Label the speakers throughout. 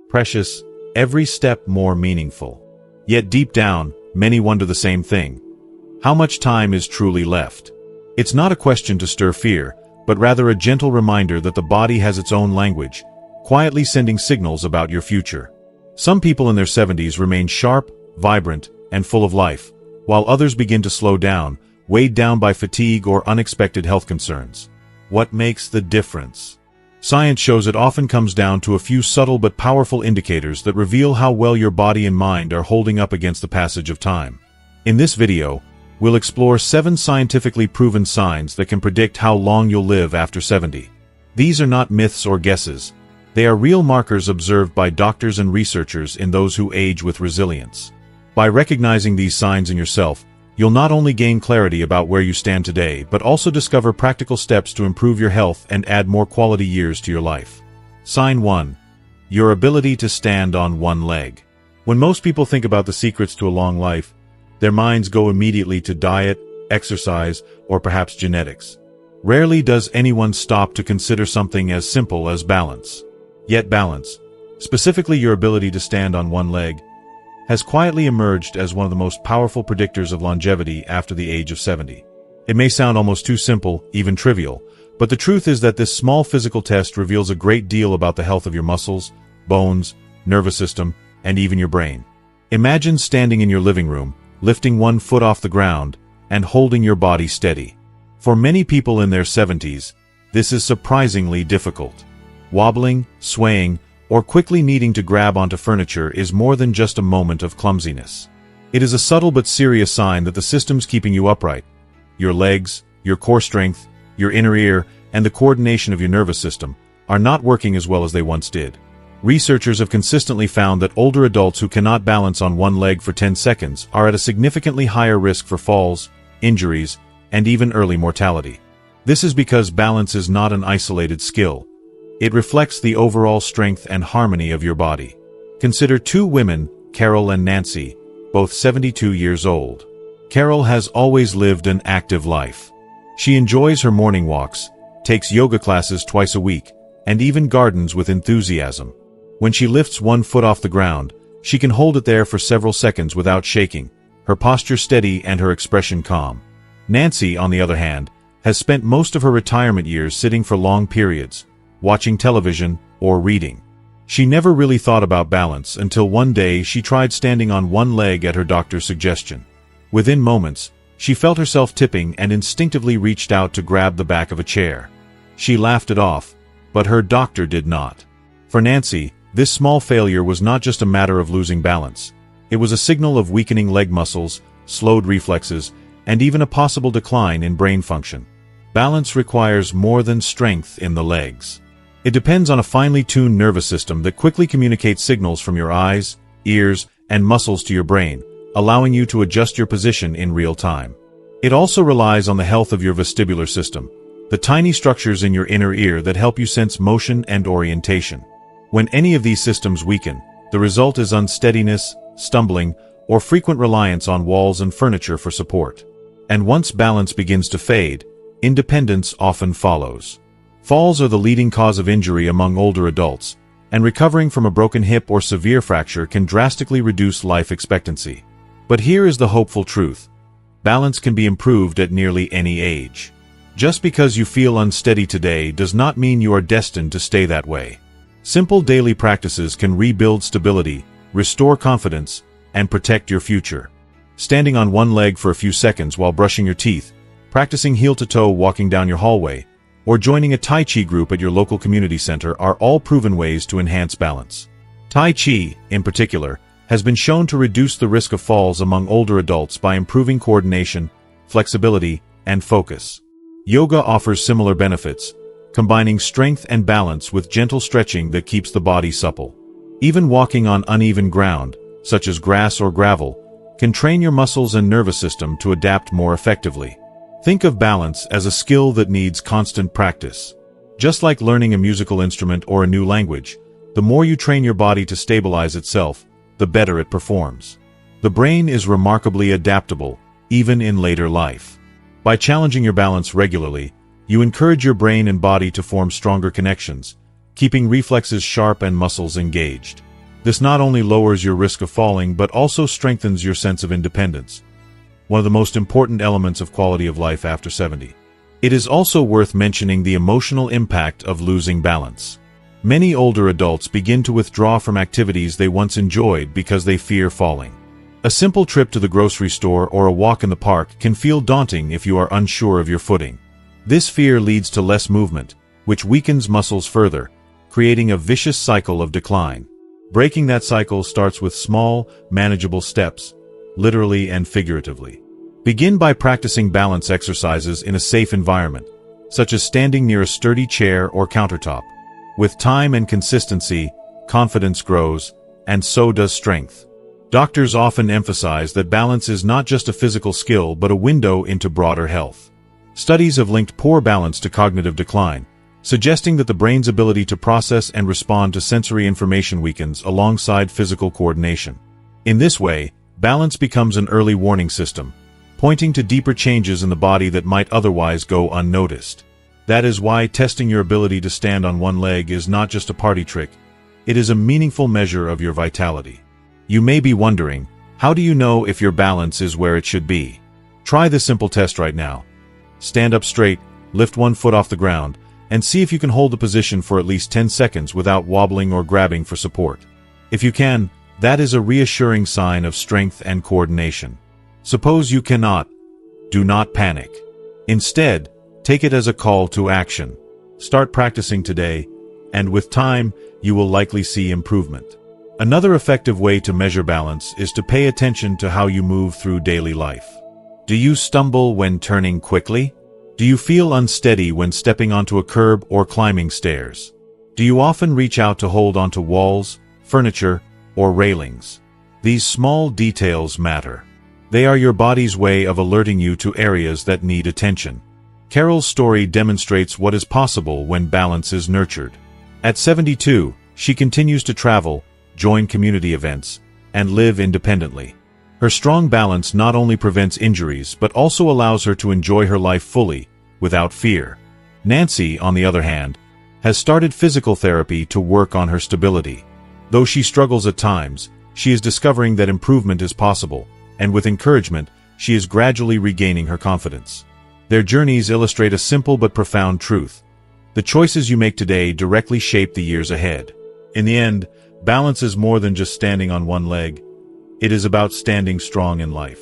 Speaker 1: precious, every step more meaningful. Yet deep down, many wonder the same thing. How much time is truly left? It's not a question to stir fear, but rather a gentle reminder that the body has its own language, quietly sending signals about your future. Some people in their 70s remain sharp, vibrant, and full of life, while others begin to slow down, weighed down by fatigue or unexpected health concerns. What makes the difference? Science shows it often comes down to a few subtle but powerful indicators that reveal how well your body and mind are holding up against the passage of time. In this video, we'll explore 7 scientifically proven signs that can predict how long you'll live after 70. These are not myths or guesses. They are real markers observed by doctors and researchers in those who age with resilience. By recognizing these signs in yourself, you'll not only gain clarity about where you stand today, but also discover practical steps to improve your health and add more quality years to your life. Sign 1. Your ability to stand on one leg. When most people think about the secrets to a long life, their minds go immediately to diet, exercise, or perhaps genetics. Rarely does anyone stop to consider something as simple as balance. Yet balance, specifically your ability to stand on one leg, has quietly emerged as one of the most powerful predictors of longevity after the age of 70. It may sound almost too simple, even trivial, but the truth is that this small physical test reveals a great deal about the health of your muscles, bones, nervous system, and even your brain. Imagine standing in your living room, lifting one foot off the ground, and holding your body steady. For many people in their 70s, this is surprisingly difficult. Wobbling, swaying, or quickly needing to grab onto furniture is more than just a moment of clumsiness. It is a subtle but serious sign that the systems keeping you upright, your legs, your core strength, your inner ear, and the coordination of your nervous system, are not working as well as they once did. Researchers have consistently found that older adults who cannot balance on one leg for 10 seconds are at a significantly higher risk for falls, injuries, and even early mortality. This is because balance is not an isolated skill. It reflects the overall strength and harmony of your body. Consider 2 women, Carol and Nancy, both 72 years old. Carol has always lived an active life. She enjoys her morning walks, takes yoga classes twice a week, and even gardens with enthusiasm. When she lifts one foot off the ground, she can hold it there for several seconds without shaking, her posture steady and her expression calm. Nancy, on the other hand, has spent most of her retirement years sitting for long periods, watching television, or reading. She never really thought about balance until one day she tried standing on one leg at her doctor's suggestion. Within moments, she felt herself tipping and instinctively reached out to grab the back of a chair. She laughed it off, but her doctor did not. For Nancy, this small failure was not just a matter of losing balance. It was a signal of weakening leg muscles, slowed reflexes, and even a possible decline in brain function. Balance requires more than strength in the legs. It depends on a finely tuned nervous system that quickly communicates signals from your eyes, ears, and muscles to your brain, allowing you to adjust your position in real time. It also relies on the health of your vestibular system, the tiny structures in your inner ear that help you sense motion and orientation. When any of these systems weaken, the result is unsteadiness, stumbling, or frequent reliance on walls and furniture for support. And once balance begins to fade, independence often follows. Falls are the leading cause of injury among older adults, and recovering from a broken hip or severe fracture can drastically reduce life expectancy. But here is the hopeful truth. Balance can be improved at nearly any age. Just because you feel unsteady today does not mean you are destined to stay that way. Simple daily practices can rebuild stability, restore confidence, and protect your future. Standing on one leg for a few seconds while brushing your teeth, practicing heel-to-toe walking down your hallway, or joining a Tai Chi group at your local community center are all proven ways to enhance balance. Tai Chi, in particular, has been shown to reduce the risk of falls among older adults by improving coordination, flexibility, and focus. Yoga offers similar benefits, combining strength and balance with gentle stretching that keeps the body supple. Even walking on uneven ground, such as grass or gravel, can train your muscles and nervous system to adapt more effectively. Think of balance as a skill that needs constant practice. Just like learning a musical instrument or a new language, the more you train your body to stabilize itself, the better it performs. The brain is remarkably adaptable, even in later life. By challenging your balance regularly, you encourage your brain and body to form stronger connections, keeping reflexes sharp and muscles engaged. This not only lowers your risk of falling but also strengthens your sense of independence, one of the most important elements of quality of life after 70. It is also worth mentioning the emotional impact of losing balance. Many older adults begin to withdraw from activities they once enjoyed because they fear falling. A simple trip to the grocery store or a walk in the park can feel daunting if you are unsure of your footing. This fear leads to less movement, which weakens muscles further, creating a vicious cycle of decline. Breaking that cycle starts with small, manageable steps, literally and figuratively. Begin by practicing balance exercises in a safe environment, such as standing near a sturdy chair or countertop. With time and consistency, confidence grows, and so does strength. Doctors often emphasize that balance is not just a physical skill but a window into broader health. Studies have linked poor balance to cognitive decline, suggesting that the brain's ability to process and respond to sensory information weakens alongside physical coordination. In this way, balance becomes an early warning system, pointing to deeper changes in the body that might otherwise go unnoticed. That is why testing your ability to stand on one leg is not just a party trick, it is a meaningful measure of your vitality. You may be wondering, how do you know if your balance is where it should be? Try this simple test right now. Stand up straight, lift one foot off the ground, and see if you can hold the position for at least 10 seconds without wobbling or grabbing for support. If you can, that is a reassuring sign of strength and coordination. Suppose you cannot. Do not panic. Instead, take it as a call to action. Start practicing today, and with time, you will likely see improvement. Another effective way to measure balance is to pay attention to how you move through daily life. Do you stumble when turning quickly? Do you feel unsteady when stepping onto a curb or climbing stairs? Do you often reach out to hold onto walls, furniture, or railings? These small details matter. They are your body's way of alerting you to areas that need attention. Carol's story demonstrates what is possible when balance is nurtured. At 72, she continues to travel, join community events, and live independently. Her strong balance not only prevents injuries but also allows her to enjoy her life fully, without fear. Nancy, on the other hand, has started physical therapy to work on her stability. Though she struggles at times, she is discovering that improvement is possible, and with encouragement, she is gradually regaining her confidence. Their journeys illustrate a simple but profound truth. The choices you make today directly shape the years ahead. In the end, balance is more than just standing on one leg. It is about standing strong in life.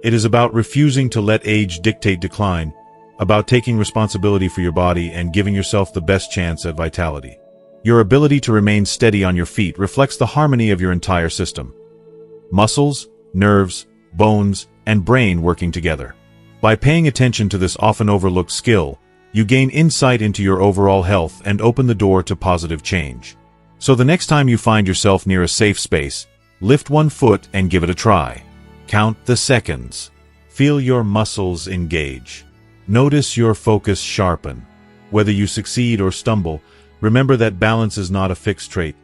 Speaker 1: It is about refusing to let age dictate decline, about taking responsibility for your body and giving yourself the best chance at vitality. Your ability to remain steady on your feet reflects the harmony of your entire system. Muscles, nerves, bones, and brain working together. By paying attention to this often overlooked skill, you gain insight into your overall health and open the door to positive change. So the next time you find yourself near a safe space, lift one foot and give it a try. Count the seconds. Feel your muscles engage. Notice your focus sharpen. Whether you succeed or stumble, remember that balance is not a fixed trait.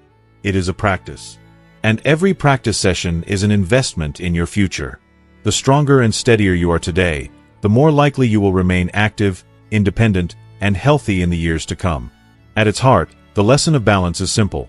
Speaker 1: It is a practice. And every practice session is an investment in your future. The stronger and steadier you are today, the more likely you will remain active, independent, and healthy in the years to come. At its heart, the lesson of balance is simple.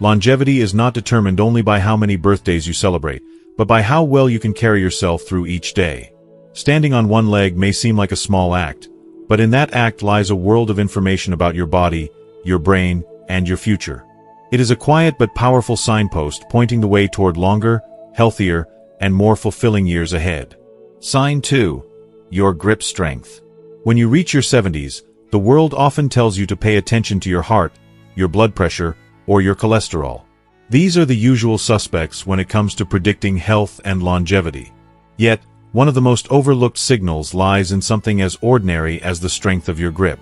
Speaker 1: Longevity is not determined only by how many birthdays you celebrate, but by how well you can carry yourself through each day. Standing on one leg may seem like a small act, but in that act lies a world of information about your body, your brain, and your future. It is a quiet but powerful signpost pointing the way toward longer, healthier, and more fulfilling years ahead. Sign 2. Your grip strength. When you reach your 70s, the world often tells you to pay attention to your heart, your blood pressure, or your cholesterol. These are the usual suspects when it comes to predicting health and longevity. Yet, one of the most overlooked signals lies in something as ordinary as the strength of your grip.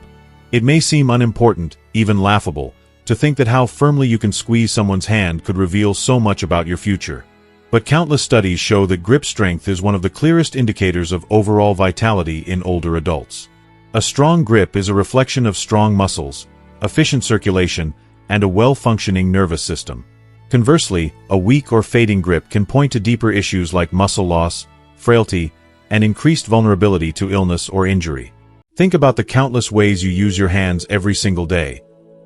Speaker 1: It may seem unimportant, even laughable, to think that how firmly you can squeeze someone's hand could reveal so much about your future. But countless studies show that grip strength is one of the clearest indicators of overall vitality in older adults. A strong grip is a reflection of strong muscles, efficient circulation, and a well-functioning nervous system. Conversely, a weak or fading grip can point to deeper issues like muscle loss, frailty, and increased vulnerability to illness or injury. Think about the countless ways you use your hands every single day.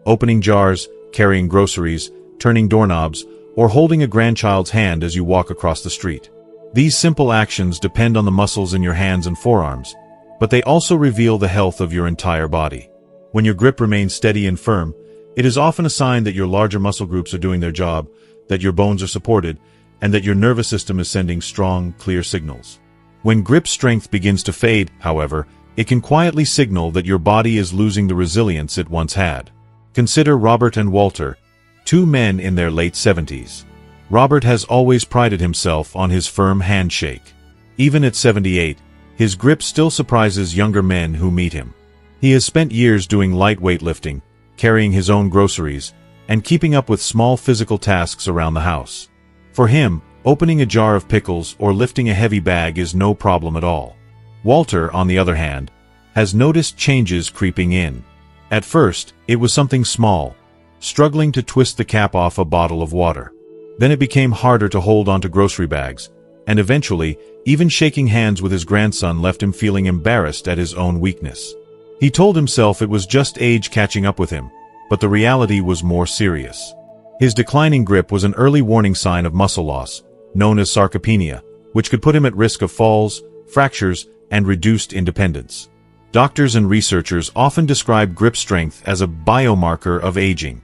Speaker 1: Opening jars, carrying groceries, turning doorknobs, or holding a grandchild's hand as you walk across the street. These simple actions depend on the muscles in your hands and forearms, but they also reveal the health of your entire body. When your grip remains steady and firm, it is often a sign that your larger muscle groups are doing their job, that your bones are supported, and that your nervous system is sending strong, clear signals. When grip strength begins to fade, however, it can quietly signal that your body is losing the resilience it once had. Consider Robert and Walter, two men in their late 70s. Robert has always prided himself on his firm handshake. Even at 78, his grip still surprises younger men who meet him. He has spent years doing light weightlifting, carrying his own groceries, and keeping up with small physical tasks around the house. For him, opening a jar of pickles or lifting a heavy bag is no problem at all. Walter, on the other hand, has noticed changes creeping in. At first, it was something small, struggling to twist the cap off a bottle of water. Then it became harder to hold onto grocery bags, and eventually, even shaking hands with his grandson left him feeling embarrassed at his own weakness. He told himself it was just age catching up with him, but the reality was more serious. His declining grip was an early warning sign of muscle loss, known as sarcopenia, which could put him at risk of falls, fractures, and reduced independence. Doctors and researchers often describe grip strength as a biomarker of aging.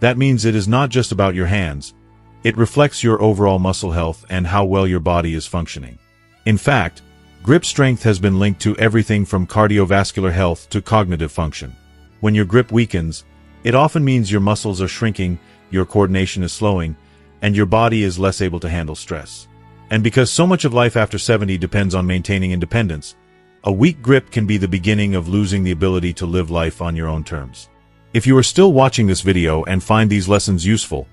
Speaker 1: That means it is not just about your hands. It reflects your overall muscle health and how well your body is functioning. In fact, grip strength has been linked to everything from cardiovascular health to cognitive function. When your grip weakens, it often means your muscles are shrinking, your coordination is slowing, and your body is less able to handle stress. And because so much of life after 70 depends on maintaining independence, a weak grip can be the beginning of losing the ability to live life on your own terms. If you are still watching this video and find these lessons useful,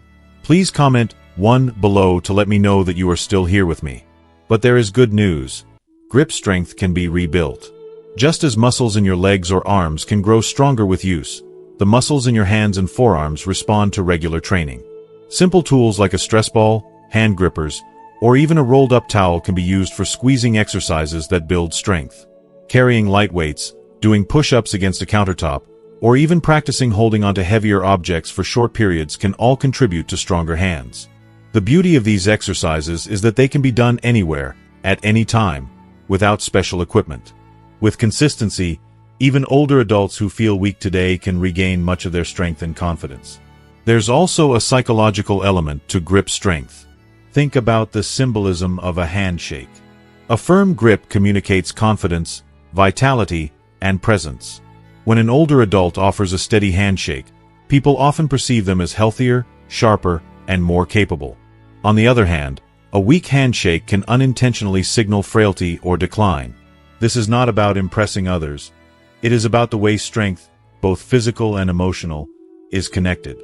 Speaker 1: please comment 1 below to let me know that you are still here with me. But there is good news. Grip strength can be rebuilt. Just as muscles in your legs or arms can grow stronger with use, the muscles in your hands and forearms respond to regular training. Simple tools like a stress ball, hand grippers, or even a rolled-up towel can be used for squeezing exercises that build strength. Carrying light weights, doing push-ups against a countertop, or even practicing holding onto heavier objects for short periods can all contribute to stronger hands. The beauty of these exercises is that they can be done anywhere, at any time, without special equipment. With consistency, even older adults who feel weak today can regain much of their strength and confidence. There's also a psychological element to grip strength. Think about the symbolism of a handshake. A firm grip communicates confidence, vitality, and presence. When an older adult offers a steady handshake, people often perceive them as healthier, sharper, and more capable. On the other hand, a weak handshake can unintentionally signal frailty or decline. This is not about impressing others. It is about the way strength, both physical and emotional, is connected.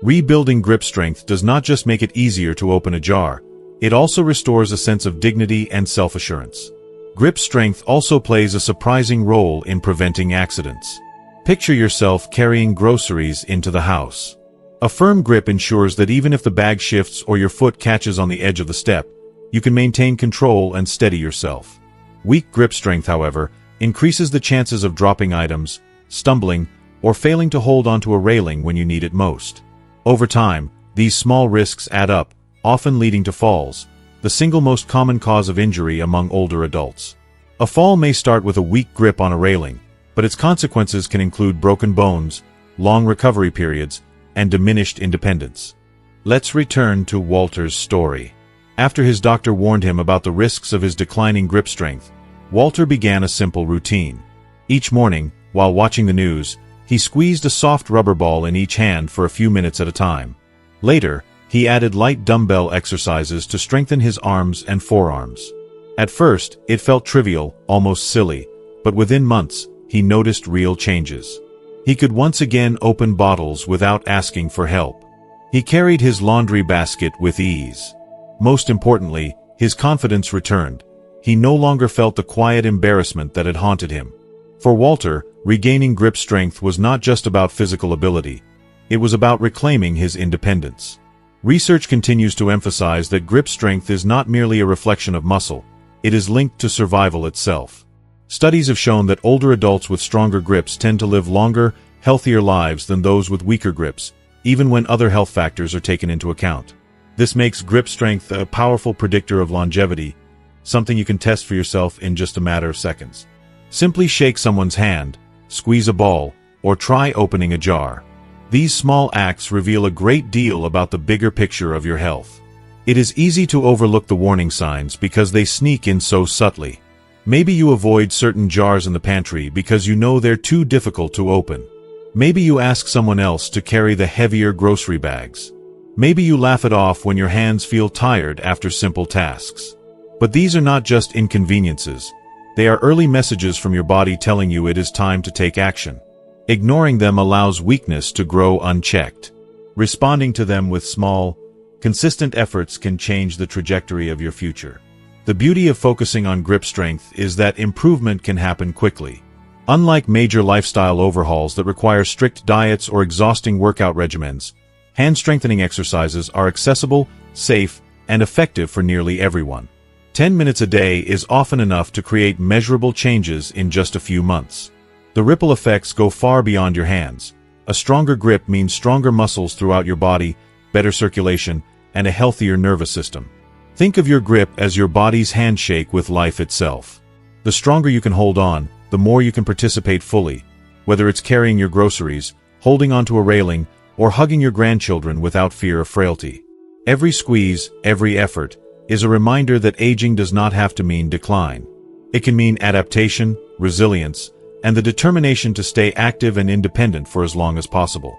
Speaker 1: Rebuilding grip strength does not just make it easier to open a jar, it also restores a sense of dignity and self-assurance. Grip strength also plays a surprising role in preventing accidents. Picture yourself carrying groceries into the house. A firm grip ensures that even if the bag shifts or your foot catches on the edge of the step, you can maintain control and steady yourself. Weak grip strength, however, increases the chances of dropping items, stumbling, or failing to hold onto a railing when you need it most. Over time, these small risks add up, often leading to falls, the single most common cause of injury among older adults. A fall may start with a weak grip on a railing, but its consequences can include broken bones, long recovery periods, and diminished independence. Let's return to Walter's story. After his doctor warned him about the risks of his declining grip strength, Walter began a simple routine. Each morning, while watching the news, he squeezed a soft rubber ball in each hand for a few minutes at a time. Later, he added light dumbbell exercises to strengthen his arms and forearms. At first, it felt trivial, almost silly, but within months, he noticed real changes. He could once again open bottles without asking for help. He carried his laundry basket with ease. Most importantly, his confidence returned. He no longer felt the quiet embarrassment that had haunted him. For Walter, regaining grip strength was not just about physical ability. It was about reclaiming his independence. Research continues to emphasize that grip strength is not merely a reflection of muscle, it is linked to survival itself. Studies have shown that older adults with stronger grips tend to live longer, healthier lives than those with weaker grips, even when other health factors are taken into account. This makes grip strength a powerful predictor of longevity, something you can test for yourself in just a matter of seconds. Simply shake someone's hand, squeeze a ball, or try opening a jar. These small acts reveal a great deal about the bigger picture of your health. It is easy to overlook the warning signs because they sneak in so subtly. Maybe you avoid certain jars in the pantry because you know they're too difficult to open. Maybe you ask someone else to carry the heavier grocery bags. Maybe you laugh it off when your hands feel tired after simple tasks. But these are not just inconveniences. They are early messages from your body telling you it is time to take action. Ignoring them allows weakness to grow unchecked. Responding to them with small, consistent efforts can change the trajectory of your future. The beauty of focusing on grip strength is that improvement can happen quickly. Unlike major lifestyle overhauls that require strict diets or exhausting workout regimens, hand-strengthening exercises are accessible, safe, and effective for nearly everyone. 10 minutes a day is often enough to create measurable changes in just a few months. The ripple effects go far beyond your hands. A stronger grip means stronger muscles throughout your body, better circulation, and a healthier nervous system. Think of your grip as your body's handshake with life itself. The stronger you can hold on, the more you can participate fully, whether it's carrying your groceries, holding onto a railing, or hugging your grandchildren without fear of frailty. Every squeeze, every effort, is a reminder that aging does not have to mean decline. It can mean adaptation, resilience, and the determination to stay active and independent for as long as possible.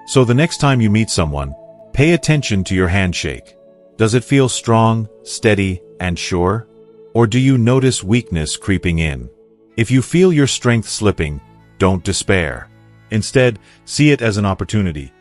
Speaker 1: So the next time you meet someone, pay attention to your handshake. Does it feel strong, steady, and sure? Or do you notice weakness creeping in? If you feel your strength slipping, don't despair. Instead, see it as an opportunity,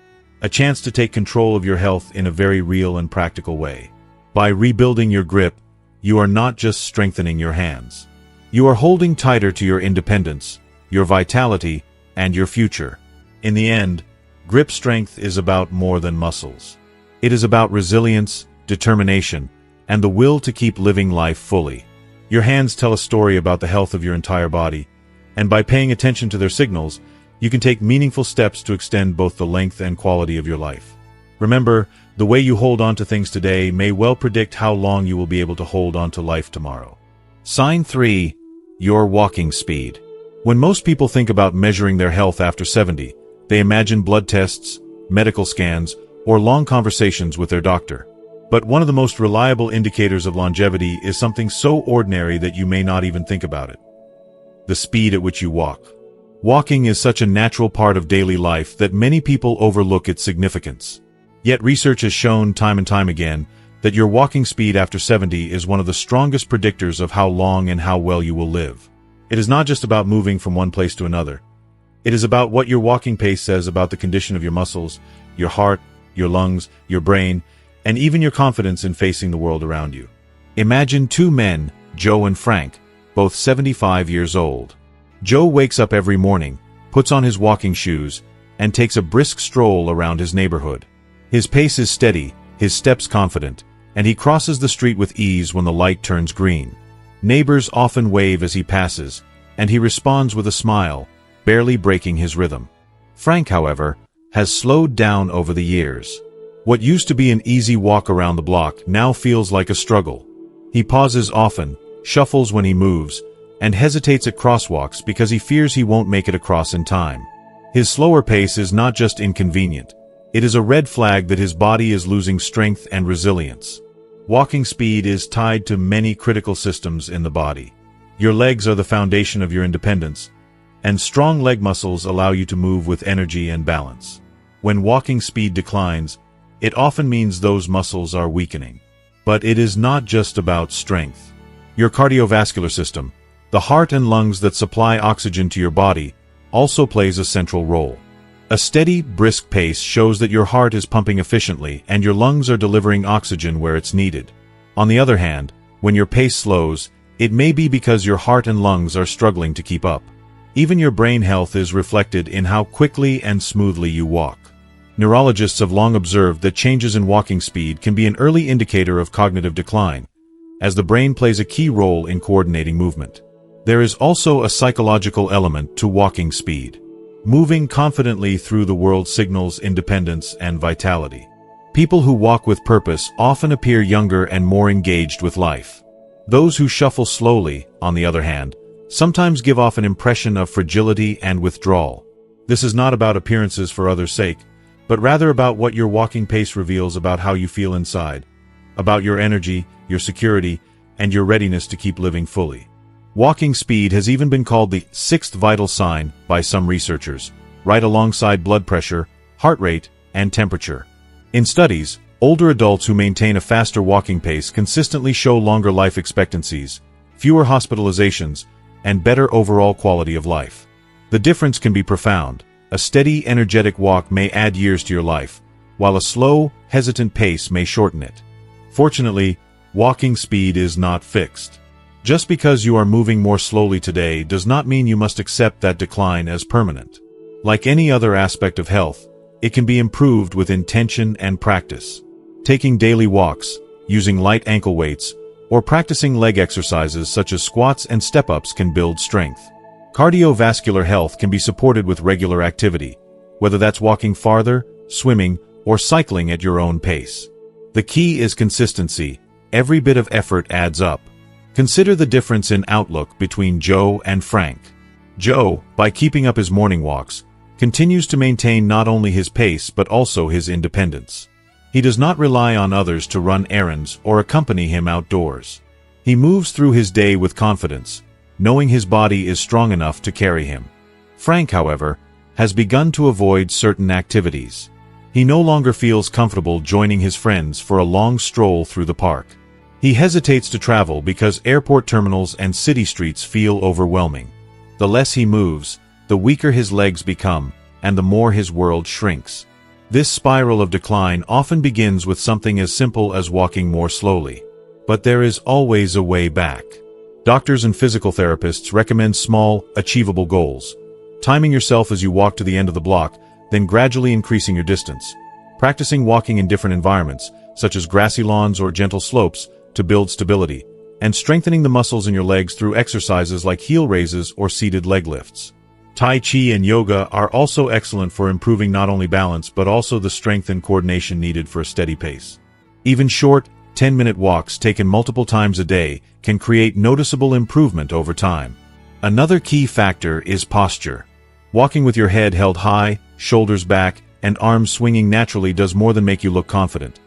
Speaker 1: a chance to take control of your health in a very real and practical way. By rebuilding your grip, you are not just strengthening your hands. You are holding tighter to your independence, your vitality, and your future. In the end, grip strength is about more than muscles. It is about resilience, determination, and the will to keep living life fully. Your hands tell a story about the health of your entire body, and by paying attention to their signals, you can take meaningful steps to extend both the length and quality of your life. Remember, the way you hold on to things today may well predict how long you will be able to hold on to life tomorrow. Sign 3. Your walking speed. When most people think about measuring their health after 70, they imagine blood tests, medical scans, or long conversations with their doctor. But one of the most reliable indicators of longevity is something so ordinary that you may not even think about it: the speed at which you walk. Walking is such a natural part of daily life that many people overlook its significance. Yet research has shown time and time again that your walking speed after 70 is one of the strongest predictors of how long and how well you will live. It is not just about moving from one place to another. It is about what your walking pace says about the condition of your muscles, your heart, your lungs, your brain, and even your confidence in facing the world around you. Imagine two men, Joe and Frank, both 75 years old. Joe wakes up every morning, puts on his walking shoes, and takes a brisk stroll around his neighborhood. His pace is steady, his steps confident, and he crosses the street with ease when the light turns green. Neighbors often wave as he passes, and he responds with a smile, barely breaking his rhythm. Frank, however, has slowed down over the years. What used to be an easy walk around the block now feels like a struggle. He pauses often, shuffles when he moves, and hesitates at crosswalks because he fears he won't make it across in time. His slower pace is not just inconvenient. It is a red flag that his body is losing strength and resilience. Walking speed is tied to many critical systems in the body. Your legs are the foundation of your independence, and strong leg muscles allow you to move with energy and balance. When walking speed declines, it often means those muscles are weakening. But it is not just about strength. Your cardiovascular system, the heart and lungs that supply oxygen to your body, also plays a central role. A steady, brisk pace shows that your heart is pumping efficiently and your lungs are delivering oxygen where it's needed. On the other hand, when your pace slows, it may be because your heart and lungs are struggling to keep up. Even your brain health is reflected in how quickly and smoothly you walk. Neurologists have long observed that changes in walking speed can be an early indicator of cognitive decline, as the brain plays a key role in coordinating movement. There is also a psychological element to walking speed. Moving confidently through the world signals independence and vitality. People who walk with purpose often appear younger and more engaged with life. Those who shuffle slowly, on the other hand, sometimes give off an impression of fragility and withdrawal. This is not about appearances for others' sake, but rather about what your walking pace reveals about how you feel inside, about your energy, your security, and your readiness to keep living fully. Walking speed has even been called the sixth vital sign by some researchers, right alongside blood pressure, heart rate, and temperature. In studies, older adults who maintain a faster walking pace consistently show longer life expectancies, fewer hospitalizations, and better overall quality of life. The difference can be profound. A steady, energetic walk may add years to your life, while a slow, hesitant pace may shorten it. Fortunately, walking speed is not fixed. Just because you are moving more slowly today does not mean you must accept that decline as permanent. Like any other aspect of health, it can be improved with intention and practice. Taking daily walks, using light ankle weights, or practicing leg exercises such as squats and step-ups can build strength. Cardiovascular health can be supported with regular activity, whether that's walking farther, swimming, or cycling at your own pace. The key is consistency. Every bit of effort adds up. Consider the difference in outlook between Joe and Frank. Joe, by keeping up his morning walks, continues to maintain not only his pace but also his independence. He does not rely on others to run errands or accompany him outdoors. He moves through his day with confidence, knowing his body is strong enough to carry him. Frank, however, has begun to avoid certain activities. He no longer feels comfortable joining his friends for a long stroll through the park. He hesitates to travel because airport terminals and city streets feel overwhelming. The less he moves, the weaker his legs become, and the more his world shrinks. This spiral of decline often begins with something as simple as walking more slowly. But there is always a way back. Doctors and physical therapists recommend small, achievable goals. Timing yourself as you walk to the end of the block, then gradually increasing your distance. Practicing walking in different environments, such as grassy lawns or gentle slopes, to build stability. And strengthening the muscles in your legs through exercises like heel raises or seated leg lifts. Tai Chi and yoga are also excellent for improving not only balance but also the strength and coordination needed for a steady pace. Even short, 10-minute walks taken multiple times a day can create noticeable improvement over time. Another key factor is posture. Walking with your head held high, shoulders back, and arms swinging naturally does more than make you look confident.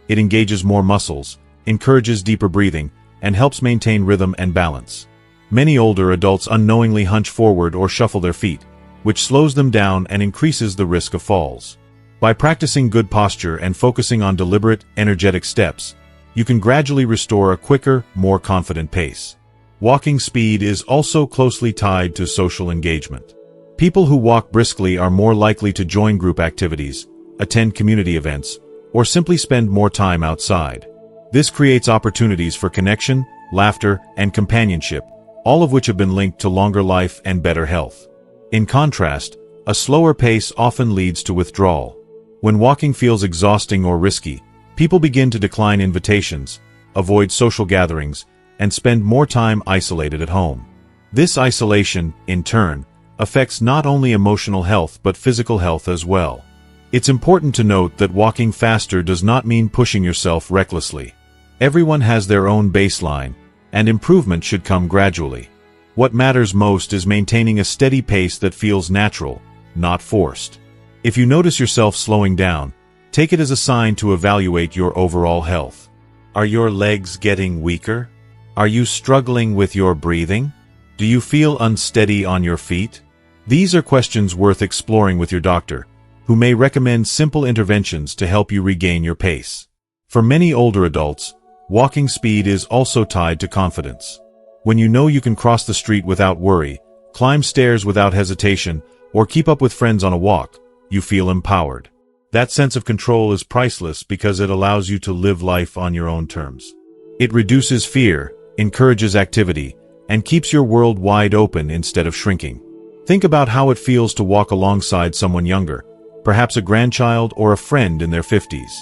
Speaker 1: It engages more muscles, encourages deeper breathing, and helps maintain rhythm and balance. Many older adults unknowingly hunch forward or shuffle their feet, which slows them down and increases the risk of falls. By practicing good posture and focusing on deliberate, energetic steps, you can gradually restore a quicker, more confident pace. Walking speed is also closely tied to social engagement. People who walk briskly are more likely to join group activities, attend community events, or simply spend more time outside. This creates opportunities for connection, laughter, and companionship, all of which have been linked to longer life and better health. In contrast, a slower pace often leads to withdrawal. When walking feels exhausting or risky, people begin to decline invitations, avoid social gatherings, and spend more time isolated at home. This isolation, in turn, affects not only emotional health but physical health as well. It's important to note that walking faster does not mean pushing yourself recklessly. Everyone has their own baseline, and improvement should come gradually. What matters most is maintaining a steady pace that feels natural, not forced. If you notice yourself slowing down, take it as a sign to evaluate your overall health. Are your legs getting weaker? Are you struggling with your breathing? Do you feel unsteady on your feet? These are questions worth exploring with your doctor, who may recommend simple interventions to help you regain your pace. For many older adults, walking speed is also tied to confidence. When you know you can cross the street without worry, climb stairs without hesitation, or keep up with friends on a walk, you feel empowered. That sense of control is priceless because it allows you to live life on your own terms. It reduces fear, encourages activity, and keeps your world wide open instead of shrinking. Think about how it feels to walk alongside someone younger, perhaps a grandchild or a friend in their 50s.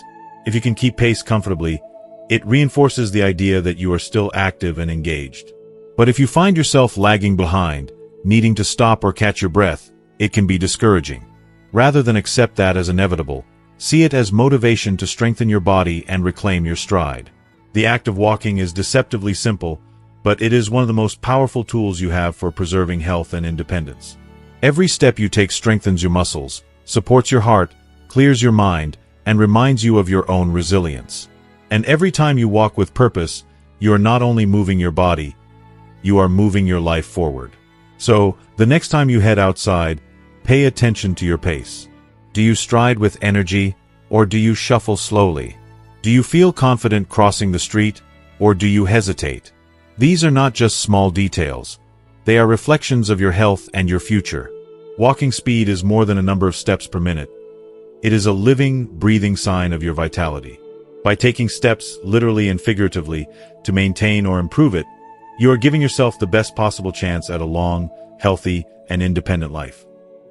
Speaker 1: If you can keep pace comfortably, it reinforces the idea that you are still active and engaged. But if you find yourself lagging behind, needing to stop or catch your breath, it can be discouraging. Rather than accept that as inevitable, See it as motivation to strengthen your body and reclaim your stride. The act of walking is deceptively simple, but it is one of the most powerful tools you have for preserving health and independence. Every step you take strengthens your muscles, supports your heart, clears your mind, and reminds you of your own resilience. And every time you walk with purpose, you are not only moving your body, you are moving your life forward. So, the next time you head outside, pay attention to your pace. Do you stride with energy, or do you shuffle slowly? Do you feel confident crossing the street, or do you hesitate? These are not just small details. They are reflections of your health and your future. Walking speed is more than a number of steps per minute. It is a living, breathing sign of your vitality. By taking steps, literally and figuratively, to maintain or improve it, you are giving yourself the best possible chance at a long, healthy, and independent life.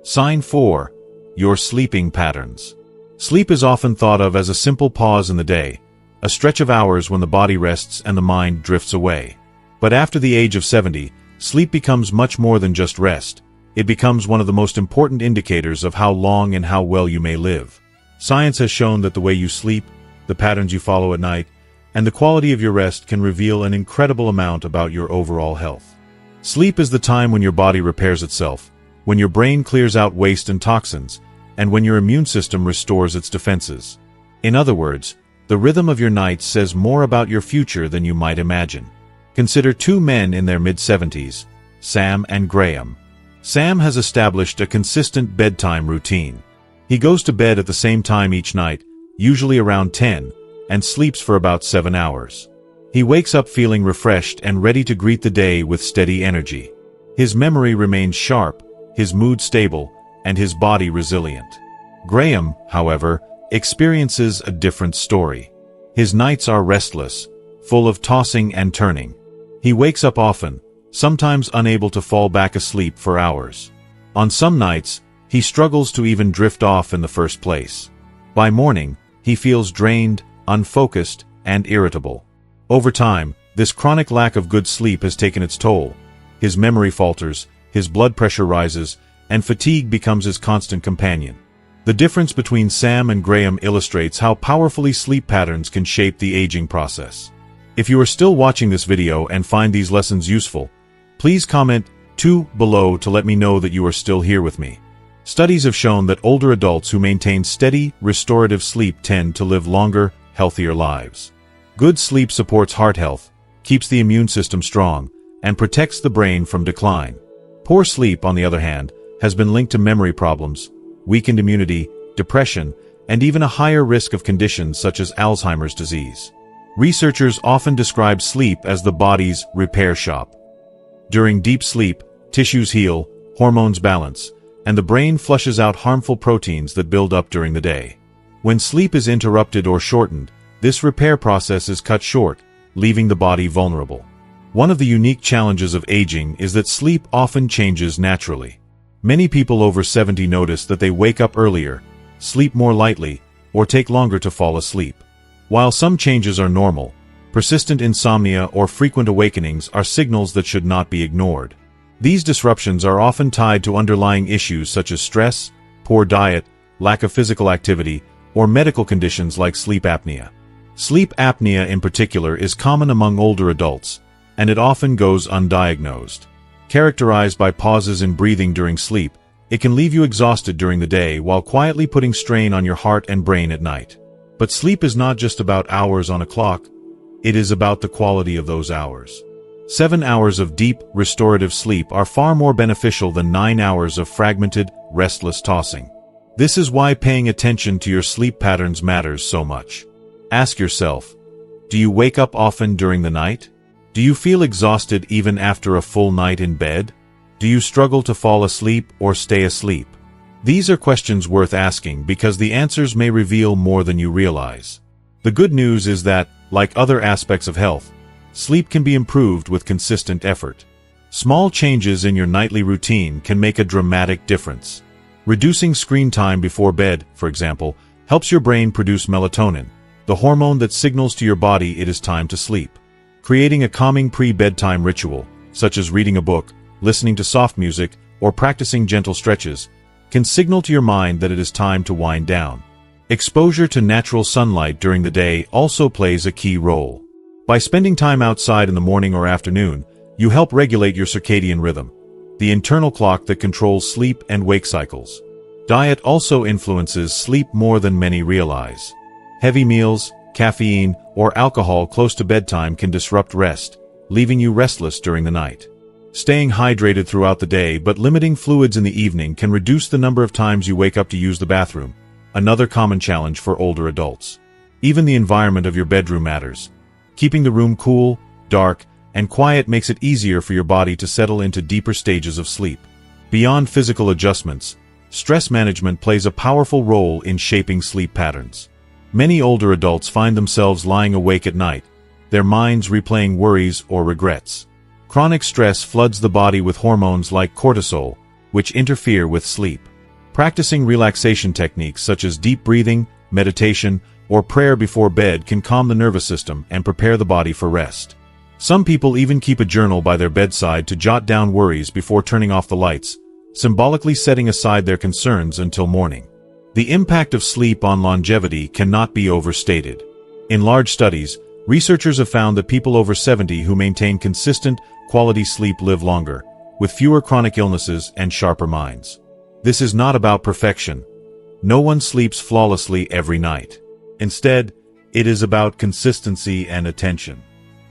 Speaker 1: Sign 4. Your sleeping patterns. Sleep is often thought of as a simple pause in the day, a stretch of hours when the body rests and the mind drifts away. But after the age of 70, sleep becomes much more than just rest. It becomes one of the most important indicators of how long and how well you may live. Science has shown that the way you sleep, the patterns you follow at night, and the quality of your rest can reveal an incredible amount about your overall health. Sleep is the time when your body repairs itself, when your brain clears out waste and toxins, and when your immune system restores its defenses. In other words, the rhythm of your nights says more about your future than you might imagine. Consider two men in their mid-70s, Sam and Graham. Sam has established a consistent bedtime routine. He goes to bed at the same time each night, usually around 10, and sleeps for about 7 hours. He wakes up feeling refreshed and ready to greet the day with steady energy. His memory remains sharp, his mood stable, and his body resilient. Graham, however, experiences a different story. His nights are restless, full of tossing and turning. He wakes up often, sometimes unable to fall back asleep for hours. On some nights, he struggles to even drift off in the first place. By morning, he feels drained, unfocused, and irritable. Over time, this chronic lack of good sleep has taken its toll. His memory falters, his blood pressure rises, and fatigue becomes his constant companion. The difference between Sam and Graham illustrates how powerfully sleep patterns can shape the aging process. If you are still watching this video and find these lessons useful, please comment 2 below to let me know that you are still here with me. Studies have shown that older adults who maintain steady, restorative sleep tend to live longer, healthier lives. Good sleep supports heart health, keeps the immune system strong, and protects the brain from decline. Poor sleep, on the other hand, has been linked to memory problems, weakened immunity, depression, and even a higher risk of conditions such as Alzheimer's disease. Researchers often describe sleep as the body's repair shop. During deep sleep, tissues heal, hormones balance, and the brain flushes out harmful proteins that build up during the day. When sleep is interrupted or shortened, this repair process is cut short, leaving the body vulnerable. One of the unique challenges of aging is that sleep often changes naturally. Many people over 70 notice that they wake up earlier, sleep more lightly, or take longer to fall asleep. While some changes are normal, persistent insomnia or frequent awakenings are signals that should not be ignored. These disruptions are often tied to underlying issues such as stress, poor diet, lack of physical activity, or medical conditions like sleep apnea. Sleep apnea in particular is common among older adults, and it often goes undiagnosed. Characterized by pauses in breathing during sleep, it can leave you exhausted during the day while quietly putting strain on your heart and brain at night. But sleep is not just about hours on a clock, it is about the quality of those hours. 7 hours of deep, restorative sleep are far more beneficial than 9 hours of fragmented, restless tossing. This is why paying attention to your sleep patterns matters so much. Ask yourself, do you wake up often during the night? Do you feel exhausted even after a full night in bed? Do you struggle to fall asleep or stay asleep? These are questions worth asking because the answers may reveal more than you realize. The good news is that, like other aspects of health, sleep can be improved with consistent effort. Small changes in your nightly routine can make a dramatic difference. Reducing screen time before bed, for example, helps your brain produce melatonin, the hormone that signals to your body it is time to sleep. Creating a calming pre-bedtime ritual, such as reading a book, listening to soft music, or practicing gentle stretches, can signal to your mind that it is time to wind down. Exposure to natural sunlight during the day also plays a key role. By spending time outside in the morning or afternoon, you help regulate your circadian rhythm, the internal clock that controls sleep and wake cycles. Diet also influences sleep more than many realize. Heavy meals, caffeine, or alcohol close to bedtime can disrupt rest, leaving you restless during the night. Staying hydrated throughout the day but limiting fluids in the evening can reduce the number of times you wake up to use the bathroom, another common challenge for older adults. Even the environment of your bedroom matters. Keeping the room cool, dark, and quiet makes it easier for your body to settle into deeper stages of sleep. Beyond physical adjustments, stress management plays a powerful role in shaping sleep patterns. Many older adults find themselves lying awake at night, their minds replaying worries or regrets. Chronic stress floods the body with hormones like cortisol, which interfere with sleep. Practicing relaxation techniques such as deep breathing, meditation, or prayer before bed can calm the nervous system and prepare the body for rest. Some people even keep a journal by their bedside to jot down worries before turning off the lights, symbolically setting aside their concerns until morning. The impact of sleep on longevity cannot be overstated. In large studies, researchers have found that people over 70 who maintain consistent, quality sleep live longer, with fewer chronic illnesses and sharper minds. This is not about perfection. No one sleeps flawlessly every night. Instead, it is about consistency and attention.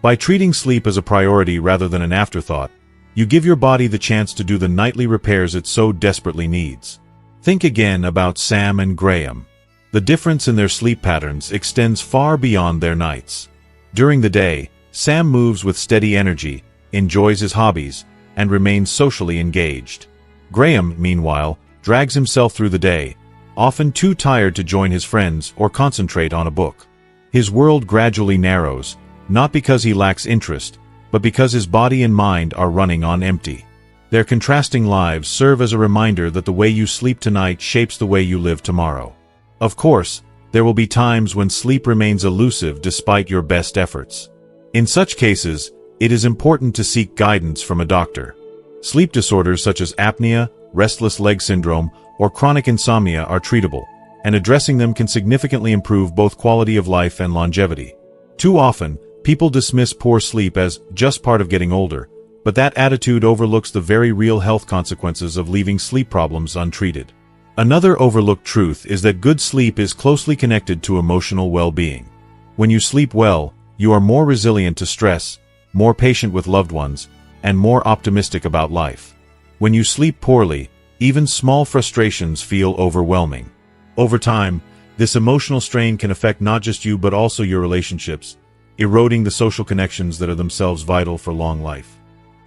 Speaker 1: By treating sleep as a priority rather than an afterthought, you give your body the chance to do the nightly repairs it so desperately needs. Think again about Sam and Graham. The difference in their sleep patterns extends far beyond their nights. During the day, Sam moves with steady energy, enjoys his hobbies, and remains socially engaged. Graham, meanwhile, drags himself through the day, often too tired to join his friends or concentrate on a book. His world gradually narrows, not because he lacks interest, but because his body and mind are running on empty. Their contrasting lives serve as a reminder that the way you sleep tonight shapes the way you live tomorrow. Of course, there will be times when sleep remains elusive despite your best efforts. In such cases, it is important to seek guidance from a doctor. Sleep disorders such as apnea, restless leg syndrome, or chronic insomnia are treatable, and addressing them can significantly improve both quality of life and longevity. Too often, people dismiss poor sleep as just part of getting older, but that attitude overlooks the very real health consequences of leaving sleep problems untreated. Another overlooked truth is that good sleep is closely connected to emotional well-being. When you sleep well, you are more resilient to stress, more patient with loved ones, and more optimistic about life. When you sleep poorly, even small frustrations feel overwhelming. Over time, this emotional strain can affect not just you but also your relationships, eroding the social connections that are themselves vital for long life.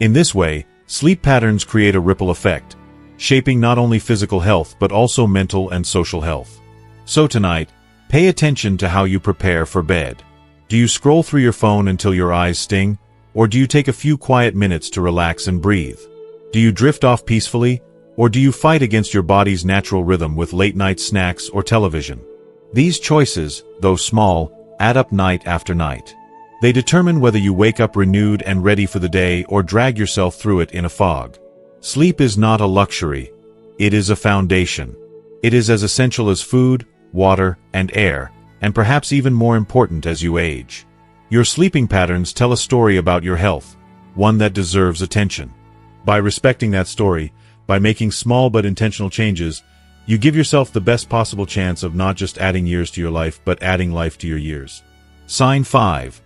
Speaker 1: In this way, sleep patterns create a ripple effect, shaping not only physical health but also mental and social health. So tonight, pay attention to how you prepare for bed. Do you scroll through your phone until your eyes sting, or do you take a few quiet minutes to relax and breathe? Do you drift off peacefully, or do you fight against your body's natural rhythm with late-night snacks or television? These choices, though small, add up night after night. They determine whether you wake up renewed and ready for the day or drag yourself through it in a fog. Sleep is not a luxury. It is a foundation. It is as essential as food, water, and air, and perhaps even more important as you age. Your sleeping patterns tell a story about your health, one that deserves attention. By respecting that story, by making small but intentional changes, you give yourself the best possible chance of not just adding years to your life but adding life to your years. Sign 5.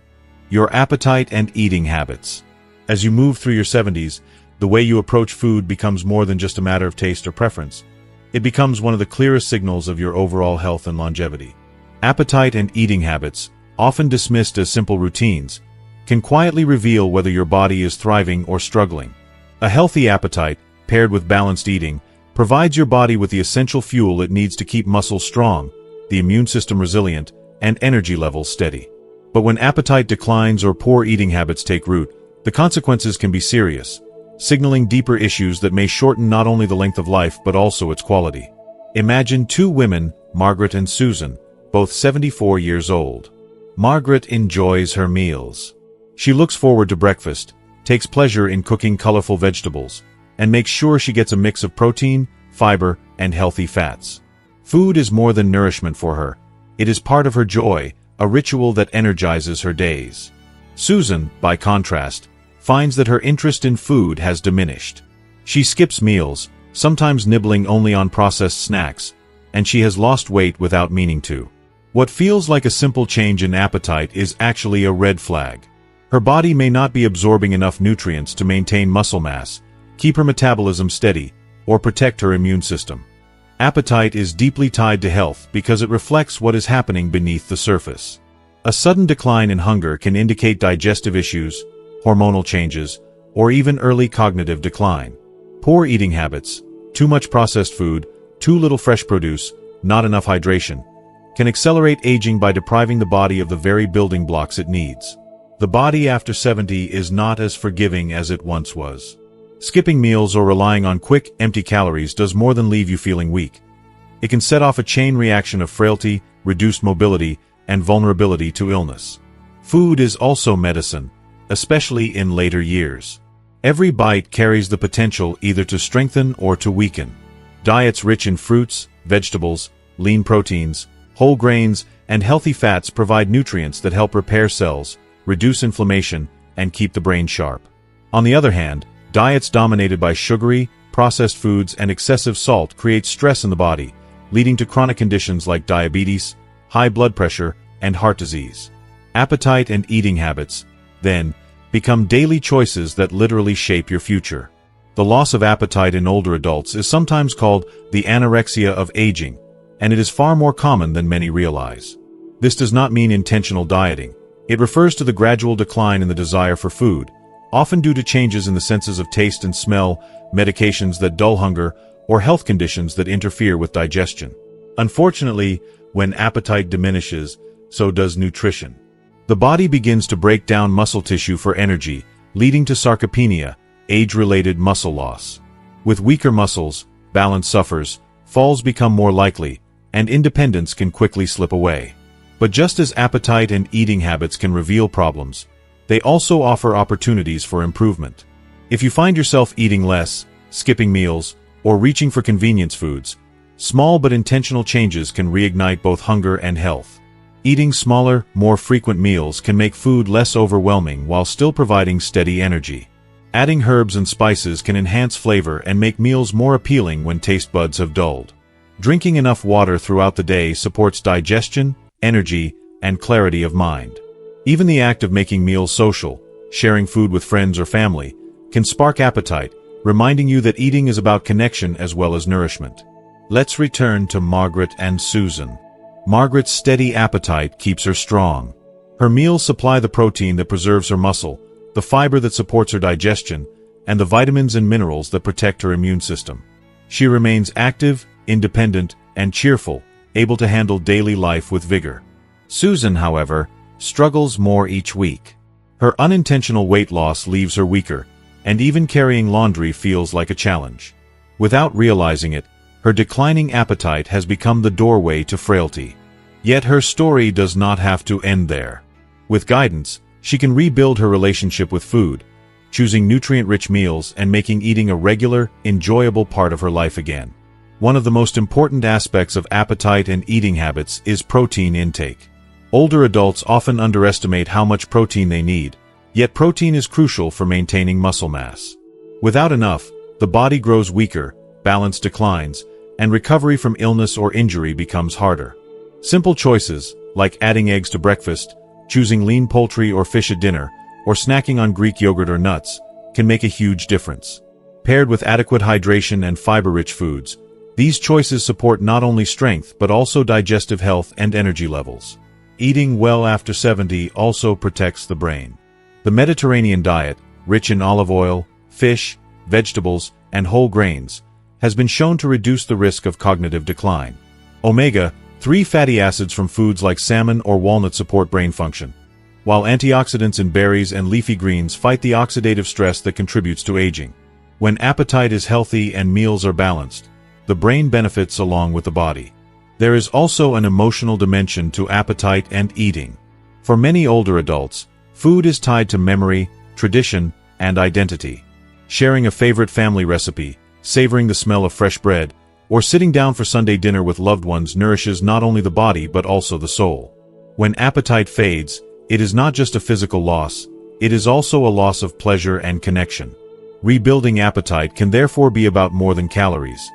Speaker 1: Your appetite and eating habits. As you move through your 70s, the way you approach food becomes more than just a matter of taste or preference. It becomes one of the clearest signals of your overall health and longevity. Appetite and eating habits, often dismissed as simple routines, can quietly reveal whether your body is thriving or struggling. A healthy appetite, paired with balanced eating, provides your body with the essential fuel it needs to keep muscles strong, the immune system resilient, and energy levels steady. But when appetite declines or poor eating habits take root, the consequences can be serious, signaling deeper issues that may shorten not only the length of life but also its quality. Imagine two women, Margaret and Susan, both 74 years old. Margaret enjoys her meals. She looks forward to breakfast, takes pleasure in cooking colorful vegetables, and makes sure she gets a mix of protein, fiber, and healthy fats. Food is more than nourishment for her. It is part of her joy, a ritual that energizes her days. Susan, by contrast, finds that her interest in food has diminished. She skips meals, sometimes nibbling only on processed snacks, and she has lost weight without meaning to. What feels like a simple change in appetite is actually a red flag. Her body may not be absorbing enough nutrients to maintain muscle mass, keep her metabolism steady, or protect her immune system. Appetite is deeply tied to health because it reflects what is happening beneath the surface. A sudden decline in hunger can indicate digestive issues, hormonal changes, or even early cognitive decline. Poor eating habits, too much processed food, too little fresh produce, not enough hydration, can accelerate aging by depriving the body of the very building blocks it needs. The body after 70 is not as forgiving as it once was. Skipping meals or relying on quick, empty calories does more than leave you feeling weak. It can set off a chain reaction of frailty, reduced mobility, and vulnerability to illness. Food is also medicine, especially in later years. Every bite carries the potential either to strengthen or to weaken. Diets rich in fruits, vegetables, lean proteins, whole grains, and healthy fats provide nutrients that help repair cells, reduce inflammation, and keep the brain sharp. On the other hand, diets dominated by sugary, processed foods and excessive salt create stress in the body, leading to chronic conditions like diabetes, high blood pressure, and heart disease. Appetite and eating habits, then, become daily choices that literally shape your future. The loss of appetite in older adults is sometimes called the anorexia of aging, and it is far more common than many realize. This does not mean intentional dieting. It refers to the gradual decline in the desire for food, often due to changes in the senses of taste and smell, medications that dull hunger, or health conditions that interfere with digestion. Unfortunately, when appetite diminishes, so does nutrition. The body begins to break down muscle tissue for energy, leading to sarcopenia, age-related muscle loss. With weaker muscles, balance suffers, falls become more likely, and independence can quickly slip away. But just as appetite and eating habits can reveal problems, they also offer opportunities for improvement. If you find yourself eating less, skipping meals, or reaching for convenience foods, small but intentional changes can reignite both hunger and health. Eating smaller, more frequent meals can make food less overwhelming while still providing steady energy. Adding herbs and spices can enhance flavor and make meals more appealing when taste buds have dulled. Drinking enough water throughout the day supports digestion, energy, and clarity of mind. Even the act of making meals social, sharing food with friends or family, can spark appetite, reminding you that eating is about connection as well as nourishment. Let's return to Margaret and Susan. Margaret's steady appetite keeps her strong. Her meals supply the protein that preserves her muscle, the fiber that supports her digestion, and the vitamins and minerals that protect her immune system. She remains active, independent, and cheerful, able to handle daily life with vigor. Susan, however, struggles more each week. Her unintentional weight loss leaves her weaker, and even carrying laundry feels like a challenge. Without realizing it, her declining appetite has become the doorway to frailty. Yet her story does not have to end there. With guidance, she can rebuild her relationship with food, choosing nutrient-rich meals and making eating a regular, enjoyable part of her life again. One of the most important aspects of appetite and eating habits is protein intake. Older adults often underestimate how much protein they need, yet protein is crucial for maintaining muscle mass. Without enough, the body grows weaker, balance declines, and recovery from illness or injury becomes harder. Simple choices, like adding eggs to breakfast, choosing lean poultry or fish at dinner, or snacking on Greek yogurt or nuts, can make a huge difference. Paired with adequate hydration and fiber-rich foods, these choices support not only strength but also digestive health and energy levels. Eating well after 70 also protects the brain. The Mediterranean diet, rich in olive oil, fish, vegetables, and whole grains, has been shown to reduce the risk of cognitive decline. Omega-3 fatty acids from foods like salmon or walnut support brain function, while antioxidants in berries and leafy greens fight the oxidative stress that contributes to aging. When appetite is healthy and meals are balanced, the brain benefits along with the body. There is also an emotional dimension to appetite and eating. For many older adults, food is tied to memory, tradition, and identity. Sharing a favorite family recipe, savoring the smell of fresh bread, or sitting down for Sunday dinner with loved ones nourishes not only the body but also the soul. When appetite fades, it is not just a physical loss, it is also a loss of pleasure and connection. Rebuilding appetite can therefore be about more than calories.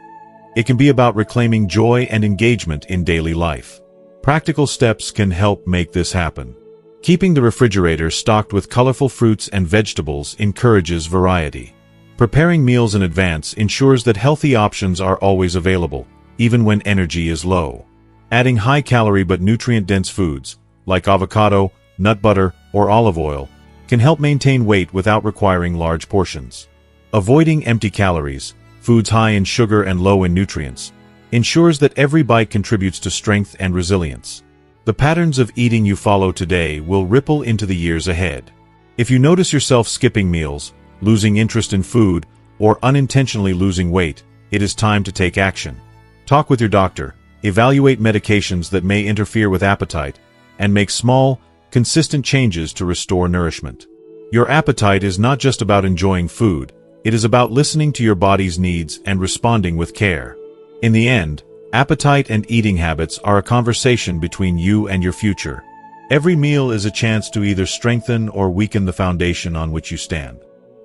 Speaker 1: It can be about reclaiming joy and engagement in daily life. Practical steps can help make this happen. Keeping the refrigerator stocked with colorful fruits and vegetables encourages variety. Preparing meals in advance ensures that healthy options are always available, even when energy is low. Adding high-calorie but nutrient-dense foods, like avocado, nut butter, or olive oil, can help maintain weight without requiring large portions. Avoiding empty calories, foods high in sugar and low in nutrients, ensures that every bite contributes to strength and resilience. The patterns of eating you follow today will ripple into the years ahead. If you notice yourself skipping meals, losing interest in food, or unintentionally losing weight, it is time to take action. Talk with your doctor, evaluate medications that may interfere with appetite, and make small, consistent changes to restore nourishment. Your appetite is not just about enjoying food, it is about listening to your body's needs and responding with care. In the end, appetite and eating habits are a conversation between you and your future. Every meal is a chance to either strengthen or weaken the foundation on which you stand.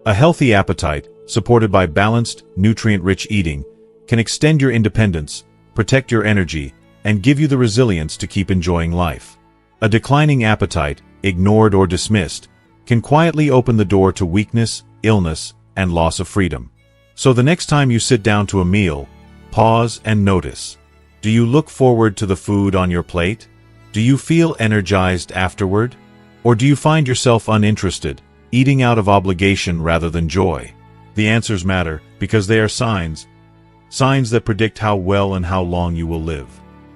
Speaker 1: A healthy appetite, supported by balanced, nutrient-rich eating, can extend your independence, protect your energy, and give you the resilience to keep enjoying life. A declining appetite, ignored or dismissed, can quietly open the door to weakness, illness, and loss of freedom. So the next time you sit down to a meal, pause and notice. Do you look forward to the food on your plate? Do you feel energized afterward? Or do you find yourself uninterested, eating out of obligation rather than joy? The answers matter because they are signs that predict how well and how long you will live.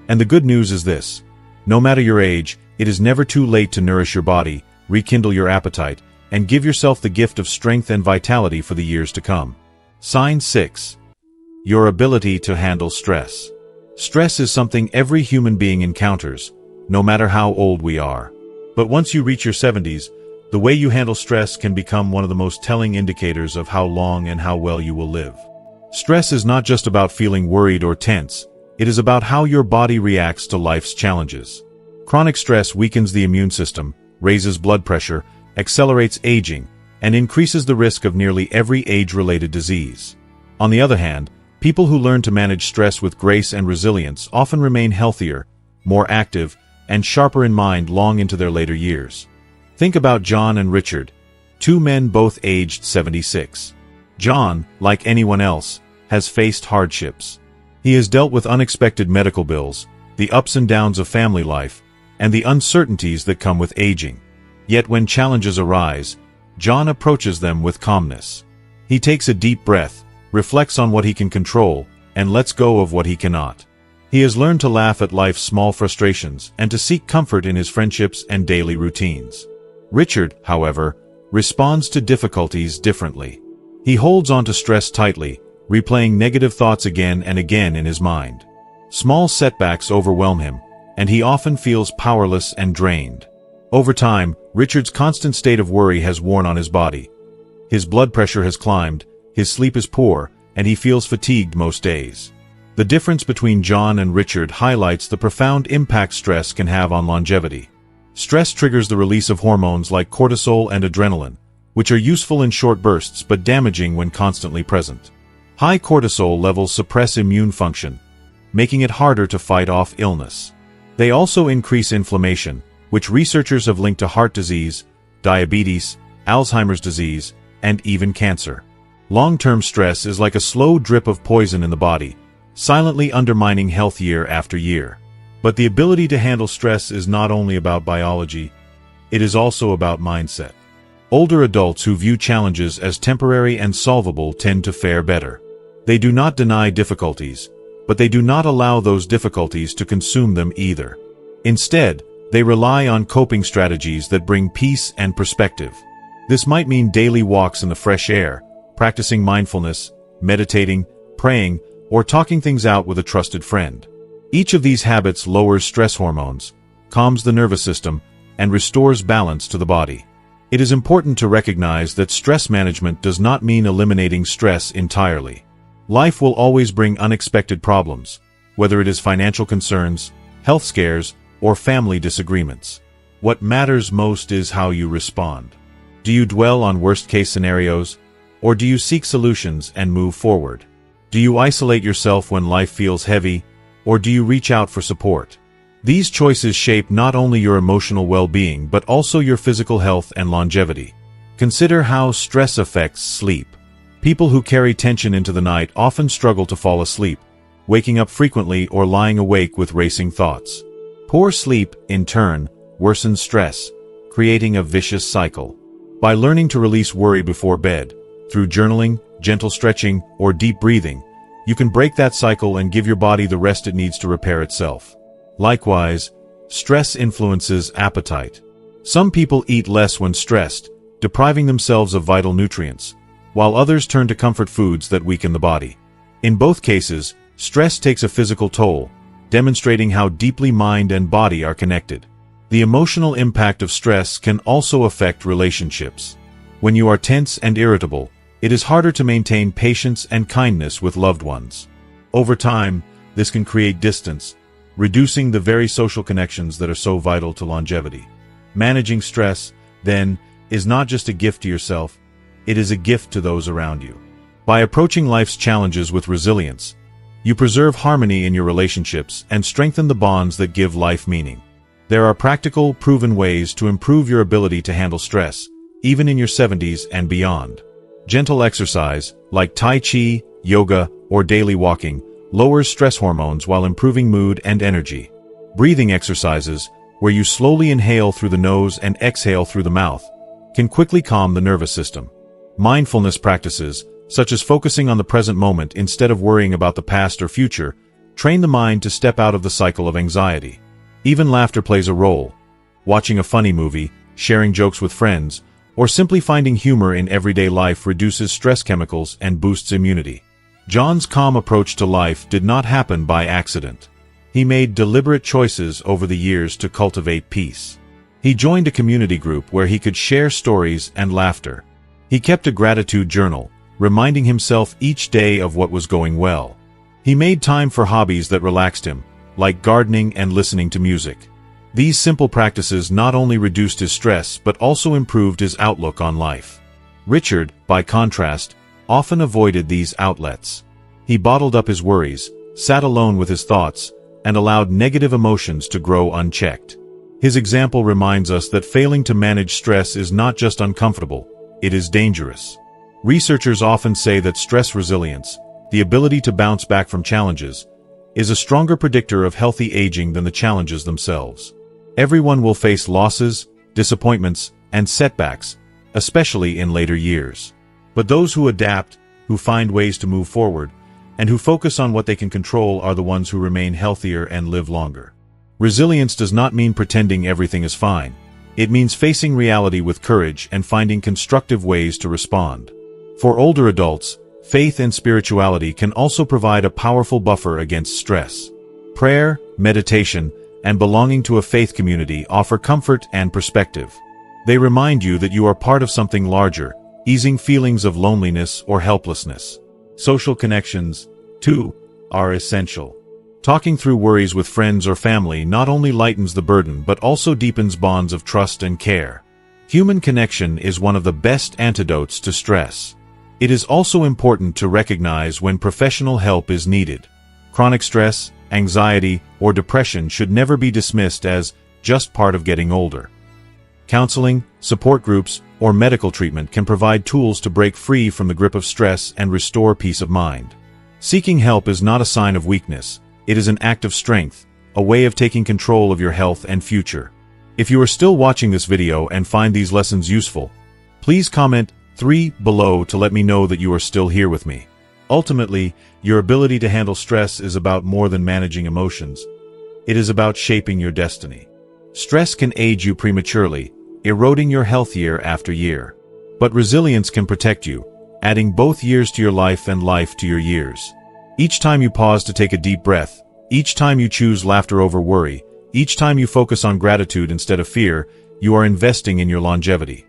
Speaker 1: And the good news is this: no matter your age, it is never too late to nourish your body, rekindle your appetite, and give yourself the gift of strength and vitality for the years to come. Sign 6. Your ability to handle stress. Stress is something every human being encounters, no matter how old we are. But once you reach your 70s, the way you handle stress can become one of the most telling indicators of how long and how well you will live. Stress is not just about feeling worried or tense, it is about how your body reacts to life's challenges. Chronic stress weakens the immune system, raises blood pressure, accelerates aging, and increases the risk of nearly every age-related disease. On the other hand, people who learn to manage stress with grace and resilience often remain healthier, more active, and sharper in mind long into their later years. Think about John and Richard, two men both aged 76. John, like anyone else, has faced hardships. He has dealt with unexpected medical bills, the ups and downs of family life, and the uncertainties that come with aging. Yet when challenges arise, John approaches them with calmness. He takes a deep breath, reflects on what he can control, and lets go of what he cannot. He has learned to laugh at life's small frustrations and to seek comfort in his friendships and daily routines. Richard, however, responds to difficulties differently. He holds on to stress tightly, replaying negative thoughts again and again in his mind. Small setbacks overwhelm him, and he often feels powerless and drained. Over time, Richard's constant state of worry has worn on his body. His blood pressure has climbed, his sleep is poor, and he feels fatigued most days. The difference between John and Richard highlights the profound impact stress can have on longevity. Stress triggers the release of hormones like cortisol and adrenaline, which are useful in short bursts but damaging when constantly present. High cortisol levels suppress immune function, making it harder to fight off illness. They also increase inflammation, which researchers have linked to heart disease, diabetes, Alzheimer's disease, and even cancer. Long-term stress is like a slow drip of poison in the body, silently undermining health year after year. But the ability to handle stress is not only about biology, it is also about mindset. Older adults who view challenges as temporary and solvable tend to fare better. They do not deny difficulties, but they do not allow those difficulties to consume them either. Instead, they rely on coping strategies that bring peace and perspective. This might mean daily walks in the fresh air, practicing mindfulness, meditating, praying, or talking things out with a trusted friend. Each of these habits lowers stress hormones, calms the nervous system, and restores balance to the body. It is important to recognize that stress management does not mean eliminating stress entirely. Life will always bring unexpected problems, whether it is financial concerns, health scares, or family disagreements. What matters most is how you respond. Do you dwell on worst-case scenarios, or do you seek solutions and move forward? Do you isolate yourself when life feels heavy, or do you reach out for support? These choices shape not only your emotional well-being but also your physical health and longevity. Consider how stress affects sleep. People who carry tension into the night often struggle to fall asleep, waking up frequently or lying awake with racing thoughts. Poor sleep, in turn, worsens stress, creating a vicious cycle. By learning to release worry before bed, through journaling, gentle stretching, or deep breathing, you can break that cycle and give your body the rest it needs to repair itself. Likewise, stress influences appetite. Some people eat less when stressed, depriving themselves of vital nutrients, while others turn to comfort foods that weaken the body. In both cases, stress takes a physical toll, demonstrating how deeply mind and body are connected. The emotional impact of stress can also affect relationships. When you are tense and irritable, it is harder to maintain patience and kindness with loved ones. Over time, this can create distance, reducing the very social connections that are so vital to longevity. Managing stress, then, is not just a gift to yourself, it is a gift to those around you. By approaching life's challenges with resilience, you preserve harmony in your relationships and strengthen the bonds that give life meaning. There are practical, proven ways to improve your ability to handle stress, even in your 70s and beyond. Gentle exercise, like Tai Chi, yoga, or daily walking, lowers stress hormones while improving mood and energy. Breathing exercises, where you slowly inhale through the nose and exhale through the mouth, can quickly calm the nervous system. Mindfulness practices, such as focusing on the present moment instead of worrying about the past or future, train the mind to step out of the cycle of anxiety. Even laughter plays a role. Watching a funny movie, sharing jokes with friends, or simply finding humor in everyday life reduces stress chemicals and boosts immunity. John's calm approach to life did not happen by accident. He made deliberate choices over the years to cultivate peace. He joined a community group where he could share stories and laughter. He kept a gratitude journal, reminding himself each day of what was going well. He made time for hobbies that relaxed him, like gardening and listening to music. These simple practices not only reduced his stress but also improved his outlook on life. Richard, by contrast, often avoided these outlets. He bottled up his worries, sat alone with his thoughts, and allowed negative emotions to grow unchecked. His example reminds us that failing to manage stress is not just uncomfortable, it is dangerous. Researchers often say that stress resilience, the ability to bounce back from challenges, is a stronger predictor of healthy aging than the challenges themselves. Everyone will face losses, disappointments, and setbacks, especially in later years. But those who adapt, who find ways to move forward, and who focus on what they can control are the ones who remain healthier and live longer. Resilience does not mean pretending everything is fine. It means facing reality with courage and finding constructive ways to respond. For older adults, faith and spirituality can also provide a powerful buffer against stress. Prayer, meditation, and belonging to a faith community offer comfort and perspective. They remind you that you are part of something larger, easing feelings of loneliness or helplessness. Social connections, too, are essential. Talking through worries with friends or family not only lightens the burden but also deepens bonds of trust and care. Human connection is one of the best antidotes to stress. It is also important to recognize when professional help is needed. Chronic stress, anxiety, or depression should never be dismissed as just part of getting older. Counseling, support groups, or medical treatment can provide tools to break free from the grip of stress and restore peace of mind. Seeking help is not a sign of weakness, it is an act of strength, a way of taking control of your health and future. If you are still watching this video and find these lessons useful, please comment 3 below to let me know that you are still here with me. Ultimately, your ability to handle stress is about more than managing emotions. It is about shaping your destiny. Stress can age you prematurely, eroding your health year after year. But resilience can protect you, adding both years to your life and life to your years. Each time you pause to take a deep breath, each time you choose laughter over worry, each time you focus on gratitude instead of fear, you are investing in your longevity.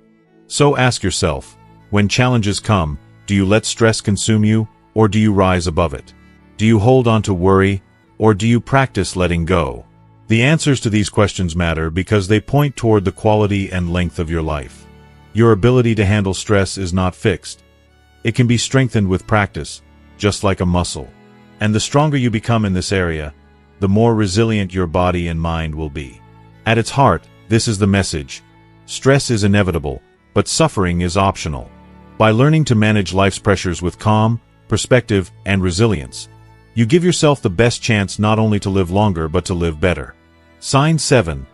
Speaker 1: So ask yourself, when challenges come, do you let stress consume you, or do you rise above it? Do you hold on to worry, or do you practice letting go? The answers to these questions matter because they point toward the quality and length of your life. Your ability to handle stress is not fixed. It can be strengthened with practice, just like a muscle. And the stronger you become in this area, the more resilient your body and mind will be. At its heart, this is the message. Stress is inevitable, but suffering is optional. By learning to manage life's pressures with calm, perspective, and resilience, you give yourself the best chance not only to live longer but to live better. Sign 7.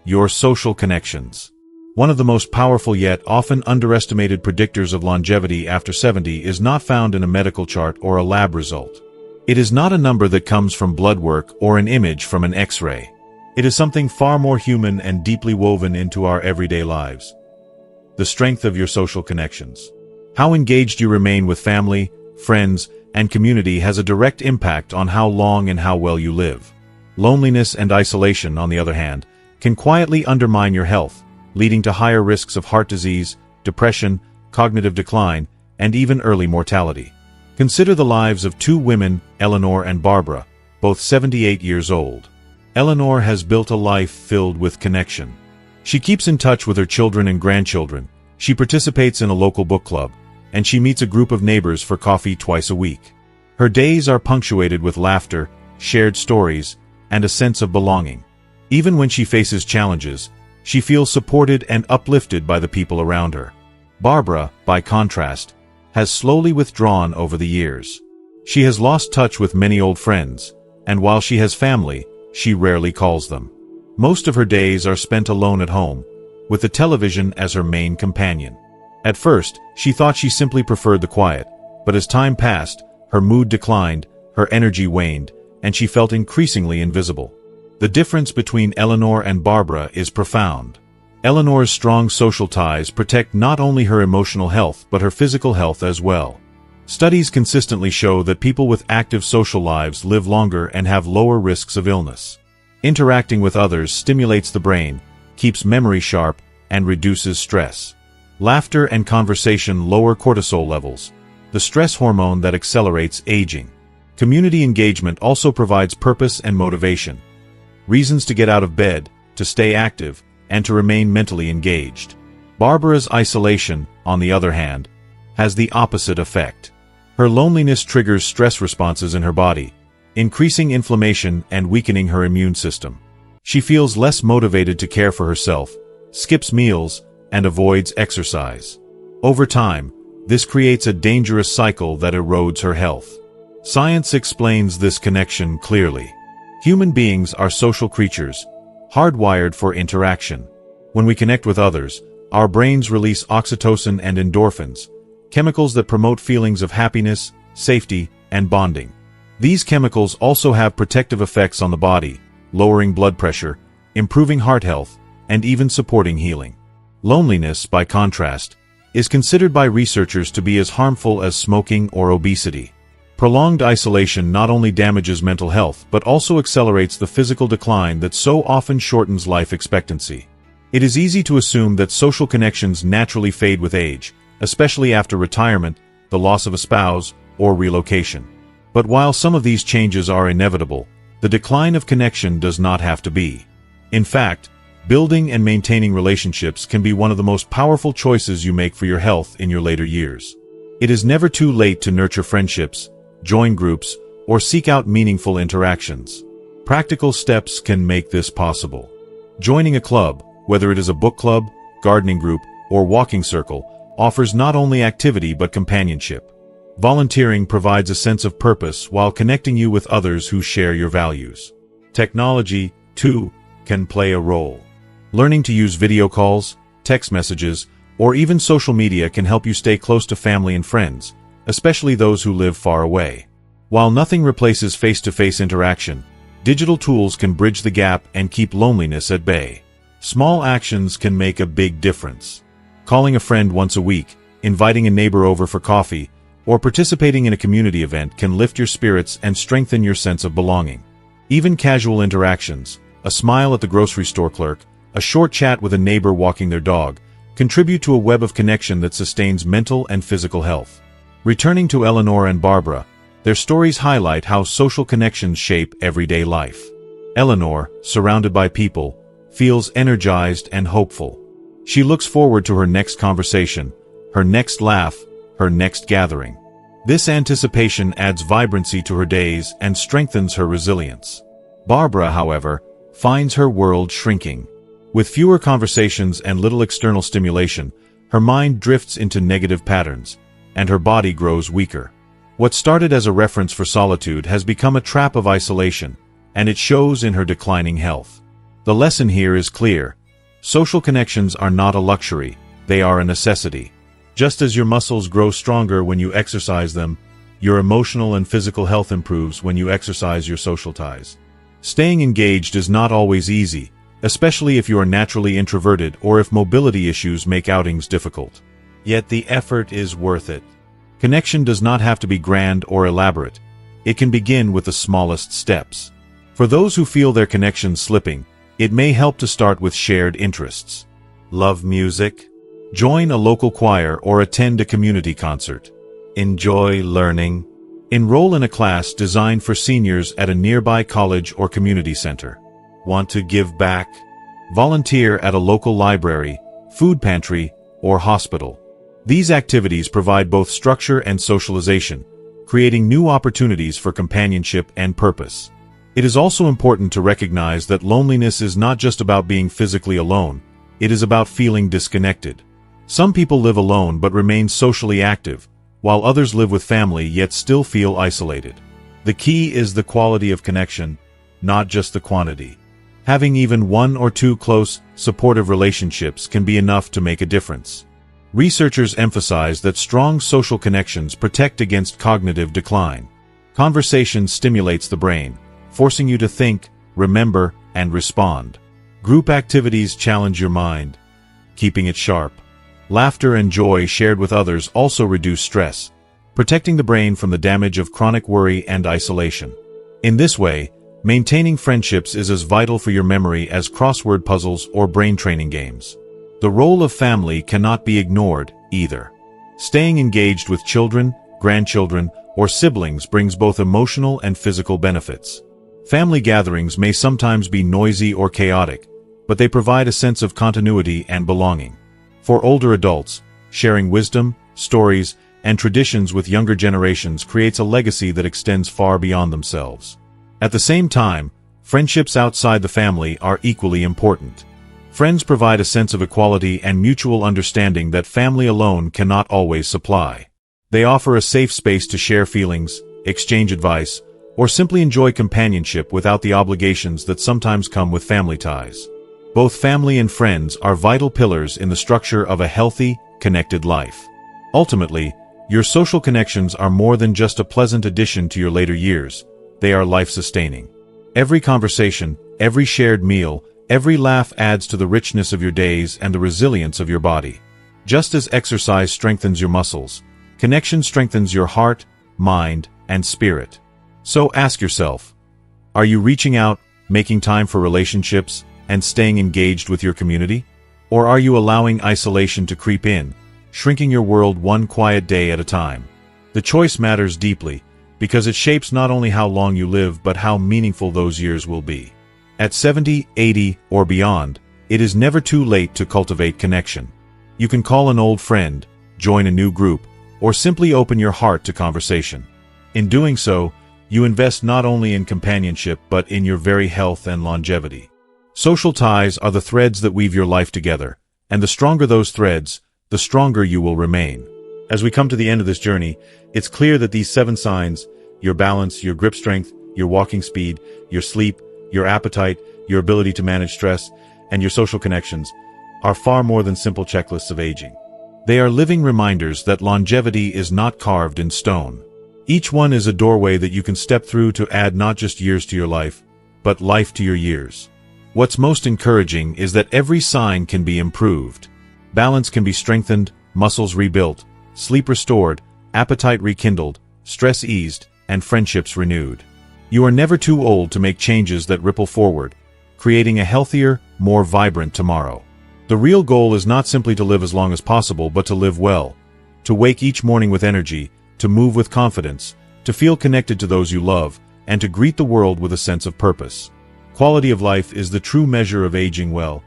Speaker 1: Your social connections. One of the most powerful yet often underestimated predictors of longevity after 70 is not found in a medical chart or a lab result. It is not a number that comes from blood work or an image from an X-ray. It is something far more human and deeply woven into our everyday lives. The strength of your social connections. How engaged you remain with family, friends, and community has a direct impact on how long and how well you live. Loneliness and isolation, on the other hand, can quietly undermine your health, leading to higher risks of heart disease, depression, cognitive decline, and even early mortality. Consider the lives of two women, Eleanor and Barbara, both 78 years old. Eleanor has built a life filled with connection. She keeps in touch with her children and grandchildren, she participates in a local book club, and she meets a group of neighbors for coffee twice a week. Her days are punctuated with laughter, shared stories, and a sense of belonging. Even when she faces challenges, she feels supported and uplifted by the people around her. Barbara, by contrast, has slowly withdrawn over the years. She has lost touch with many old friends, and while she has family, she rarely calls them. Most of her days are spent alone at home, with the television as her main companion. At first, she thought she simply preferred the quiet, but as time passed, her mood declined, her energy waned, and she felt increasingly invisible. The difference between Eleanor and Barbara is profound. Eleanor's strong social ties protect not only her emotional health but her physical health as well. Studies consistently show that people with active social lives live longer and have lower risks of illness. Interacting with others stimulates the brain, keeps memory sharp, and reduces stress. Laughter and conversation lower cortisol levels, the stress hormone that accelerates aging. Community engagement also provides purpose and motivation. Reasons to get out of bed, to stay active, and to remain mentally engaged. Barbara's isolation, on the other hand, has the opposite effect. Her loneliness triggers stress responses in her body, increasing inflammation and weakening her immune system. She feels less motivated to care for herself, skips meals, and avoids exercise. Over time, this creates a dangerous cycle that erodes her health. Science explains this connection clearly. Human beings are social creatures, hardwired for interaction. When we connect with others, our brains release oxytocin and endorphins, chemicals that promote feelings of happiness, safety, and bonding. These chemicals also have protective effects on the body, lowering blood pressure, improving heart health, and even supporting healing. Loneliness, by contrast, is considered by researchers to be as harmful as smoking or obesity. Prolonged isolation not only damages mental health but also accelerates the physical decline that so often shortens life expectancy. It is easy to assume that social connections naturally fade with age, especially after retirement, the loss of a spouse, or relocation. But while some of these changes are inevitable, the decline of connection does not have to be. In fact, building and maintaining relationships can be one of the most powerful choices you make for your health in your later years. It is never too late to nurture friendships, join groups, or seek out meaningful interactions. Practical steps can make this possible. Joining a club, whether it is a book club, gardening group, or walking circle, offers not only activity but companionship. Volunteering provides a sense of purpose while connecting you with others who share your values. Technology, too, can play a role. Learning to use video calls, text messages, or even social media can help you stay close to family and friends, especially those who live far away. While nothing replaces face-to-face interaction, digital tools can bridge the gap and keep loneliness at bay. Small actions can make a big difference. Calling a friend once a week, inviting a neighbor over for coffee, or participating in a community event can lift your spirits and strengthen your sense of belonging. Even casual interactions, a smile at the grocery store clerk, a short chat with a neighbor walking their dog, contribute to a web of connection that sustains mental and physical health. Returning to Eleanor and Barbara, their stories highlight how social connections shape everyday life. Eleanor, surrounded by people, feels energized and hopeful. She looks forward to her next conversation, her next laugh, her next gathering. This anticipation adds vibrancy to her days and strengthens her resilience. Barbara, however, finds her world shrinking. With fewer conversations and little external stimulation, her mind drifts into negative patterns, and her body grows weaker. What started as a reference for solitude has become a trap of isolation, and it shows in her declining health. The lesson here is clear. Social connections are not a luxury, they are a necessity. Just as your muscles grow stronger when you exercise them, your emotional and physical health improves when you exercise your social ties. Staying engaged is not always easy, especially if you are naturally introverted or if mobility issues make outings difficult. Yet the effort is worth it. Connection does not have to be grand or elaborate. It can begin with the smallest steps. For those who feel their connection slipping, it may help to start with shared interests. Love music? Join a local choir or attend a community concert. Enjoy learning? Enroll in a class designed for seniors at a nearby college or community center. Want to give back? Volunteer at a local library, food pantry, or hospital. These activities provide both structure and socialization, creating new opportunities for companionship and purpose. It is also important to recognize that loneliness is not just about being physically alone, it is about feeling disconnected. Some people live alone but remain socially active, while others live with family yet still feel isolated. The key is the quality of connection, not just the quantity. Having even one or two close, supportive relationships can be enough to make a difference. Researchers emphasize that strong social connections protect against cognitive decline. Conversation stimulates the brain, forcing you to think, remember, and respond. Group activities challenge your mind, keeping it sharp. Laughter and joy shared with others also reduce stress, protecting the brain from the damage of chronic worry and isolation. In this way, maintaining friendships is as vital for your memory as crossword puzzles or brain training games. The role of family cannot be ignored, either. Staying engaged with children, grandchildren, or siblings brings both emotional and physical benefits. Family gatherings may sometimes be noisy or chaotic, but they provide a sense of continuity and belonging. For older adults, sharing wisdom, stories, and traditions with younger generations creates a legacy that extends far beyond themselves. At the same time, friendships outside the family are equally important. Friends provide a sense of equality and mutual understanding that family alone cannot always supply. They offer a safe space to share feelings, exchange advice, or simply enjoy companionship without the obligations that sometimes come with family ties. Both family and friends are vital pillars in the structure of a healthy, connected life. Ultimately, your social connections are more than just a pleasant addition to your later years. They are life-sustaining. Every conversation, every shared meal, every laugh adds to the richness of your days and the resilience of your body. Just as exercise strengthens your muscles, connection strengthens your heart, mind, and spirit. So ask yourself, are you reaching out, making time for relationships, and staying engaged with your community? Or are you allowing isolation to creep in, shrinking your world one quiet day at a time? The choice matters deeply, because it shapes not only how long you live but how meaningful those years will be. At 70, 80, or beyond, it is never too late to cultivate connection. You can call an old friend, join a new group, or simply open your heart to conversation. In doing so, you invest not only in companionship but in your very health and longevity. Social ties are the threads that weave your life together, and the stronger those threads, the stronger you will remain. As we come to the end of this journey, it's clear that these 7 signs, your balance, your grip strength, your walking speed, your sleep, your appetite, your ability to manage stress, and your social connections, are far more than simple checklists of aging. They are living reminders that longevity is not carved in stone. Each one is a doorway that you can step through to add not just years to your life, but life to your years. What's most encouraging is that every sign can be improved. Balance can be strengthened, muscles rebuilt, sleep restored, appetite rekindled, stress eased, and friendships renewed. You are never too old to make changes that ripple forward, creating a healthier, more vibrant tomorrow. The real goal is not simply to live as long as possible but to live well, to wake each morning with energy, to move with confidence, to feel connected to those you love, and to greet the world with a sense of purpose. Quality of life is the true measure of aging well,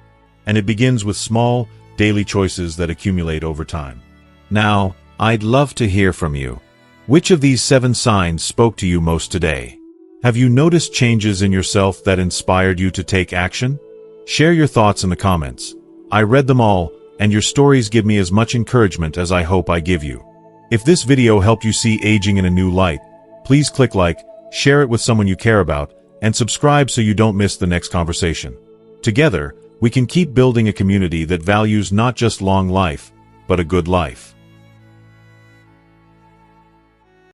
Speaker 1: and it begins with small, daily choices that accumulate over time. Now, I'd love to hear from you. Which of these 7 signs spoke to you most today? Have you noticed changes in yourself that inspired you to take action? Share your thoughts in the comments. I read them all, and your stories give me as much encouragement as I hope I give you. If this video helped you see aging in a new light, please click like, share it with someone you care about, and subscribe so you don't miss the next conversation. Together, we can keep building a community that values not just long life, but a good life.